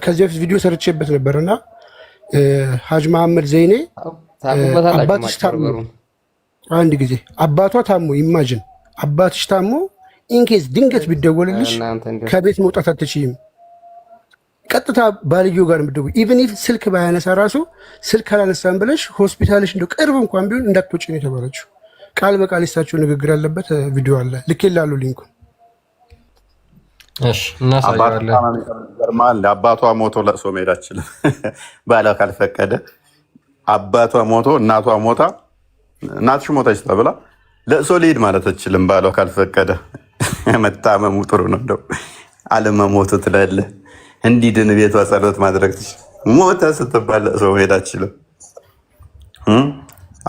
ከዚህ በፊት ቪዲዮ ሰርቼበት ነበርና ሀጅ መሐመድ ዘይኔ አባትሽ ታሞ አንድ ጊዜ አባቷ ታሞ ኢማጅን አባትሽ ታሞ ኢንኬዝ ድንገት ቢደወልልሽ ከቤት መውጣት አትችይም። ቀጥታ ባልየው ጋር ምደውይ ኢቭን ኢፍ ስልክ ባያነሳ ራሱ ስልክ አላነሳም ብለሽ ሆስፒታልሽ እንደው ቅርብ እንኳን ቢሆን እንዳትወጪ ነው የተባለችው። ቃል በቃል የሳቸው ንግግር ያለበት ቪዲዮ አለ፣ ልኬልሃለሁ ሊንኩን። እሺ እናሳያለን። አባቷ ሞቶ ለቅሶ መሄድ አትችልም ባሏ ካልፈቀደ። አባቷ ሞቶ እናቷ ሞታ እናትሽ ሞተች ተብላ ለቅሶ ልሂድ ማለት አትችልም ባሏ ካልፈቀደ። መታመሙ ጥሩ ነው እንደው አለመሞቱ ትላለህ። እንዲድን ቤቷ ጸሎት ማድረግ ትችል። ሞተ ስትባል ለቅሶ መሄድ አትችልም።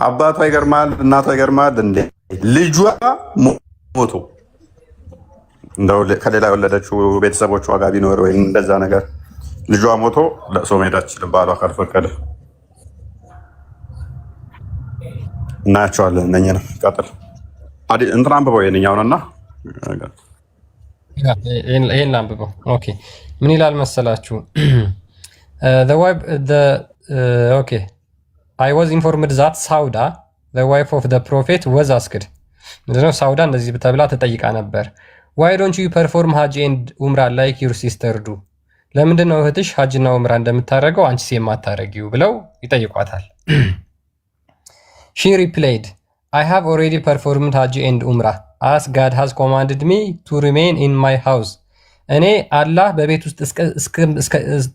አባቷ ይገርማል፣ እናቷ ይገርማል። እንደ ልጇ ሞቶ እንደው ከሌላ የወለደችው ቤተሰቦቿ ጋር ቢኖር ወይም እንደዛ ነገር ልጇ ሞቶ ለቅሶ መሄድ አትችልም፣ ባሏ ካልፈቀደ። እናያቸዋለን እነኝንም። ቀጥል እንትን አንብበው ይሄንኛውንና ይሄን አንብበው። ኦኬ ምን ይላል መሰላችሁ? ኦኬ አይ ዋዝ ኢንፎርምድ ዛት ሳውዳ the wife of the prophet was asked ምንድነው ሳውዳ እንደዚህ ተብላ ተጠይቃ ነበር። why don't you perform hajj and umrah like your sister do ለምንድን ነው እህትሽ ሀጅና ኡምራ እንደምታደርገው አንቺስ የማታረጊው ብለው ይጠይቋታል። she replied I have already performed hajj and umrah as God has commanded me to remain in my house እኔ አላህ በቤት ውስጥ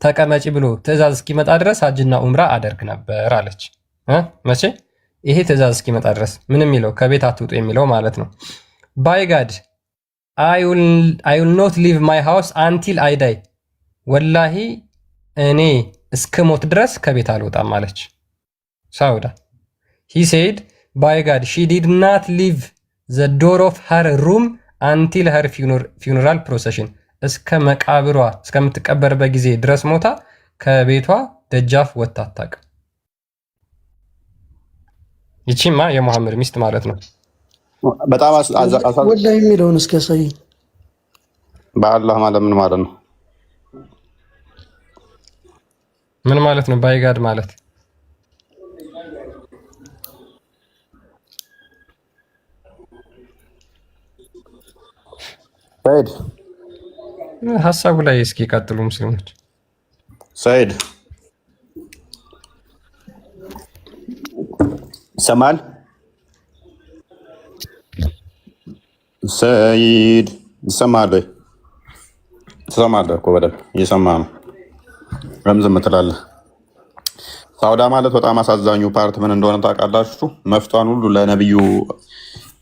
ተቀመጪ ብሎ ትእዛዝ እስኪመጣ ድረስ ሀጅና ኡምራ አደርግ ነበር አለች። መቼ? ይሄ ትእዛዝ እስኪመጣ ድረስ ምን የሚለው ከቤት አትውጡ የሚለው ማለት ነው። by God I will not leave my house until I die ወላሂ እኔ እስክሞት ድረስ ከቤት አልወጣም አለች ሳውዳ። he said by God she did not leave the door of her room until her funeral procession እስከ መቃብሯ እስከምትቀበርበት ጊዜ ድረስ ሞታ ከቤቷ ደጃፍ ወጥታ አታውቅም። ይቺማ የሙሐመድ ሚስት ማለት ነው። በጣም ወላሂ የሚለውን እስከ ሰይ በአላህ ማለት ምን ማለት ነው? ምን ማለት ነው? ባይጋድ ማለት ሰይድ ሀሳቡ ላይ እስኪ ቀጥሉ ሙስሊሞች። ሰይድ ይሰማል? ሰይድ ይሰማል ወይ? ትሰማለህ እኮ በደምብ እየሰማ ነው። ለምን ዝም ትላለህ? ሳውዳ ማለት በጣም አሳዛኙ ፓርት ምን እንደሆነ ታውቃላችሁ? መፍቷን ሁሉ ለነብዩ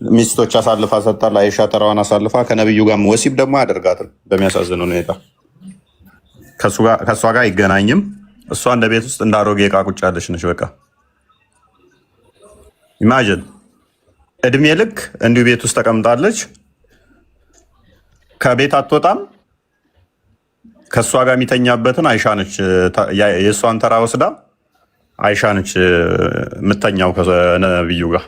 ሚስቶች አሳልፋ ሰጣ። ለአይሻ ተራዋን አሳልፋ ከነብዩ ጋር ወሲብ ደግሞ አያደርጋትም። በሚያሳዝን ሁኔታ ከእሷ ጋር አይገናኝም። እሷ እንደ ቤት ውስጥ እንደ አሮጌ ዕቃ ቁጭ ያለች ነች። በቃ ኢማጅን እድሜ ልክ እንዲሁ ቤት ውስጥ ተቀምጣለች። ከቤት አትወጣም። ከእሷ ጋር የሚተኛበትን አይሻ ነች፣ የእሷን ተራ ወስዳ አይሻ ነች የምተኛው ከነብዩ ጋር።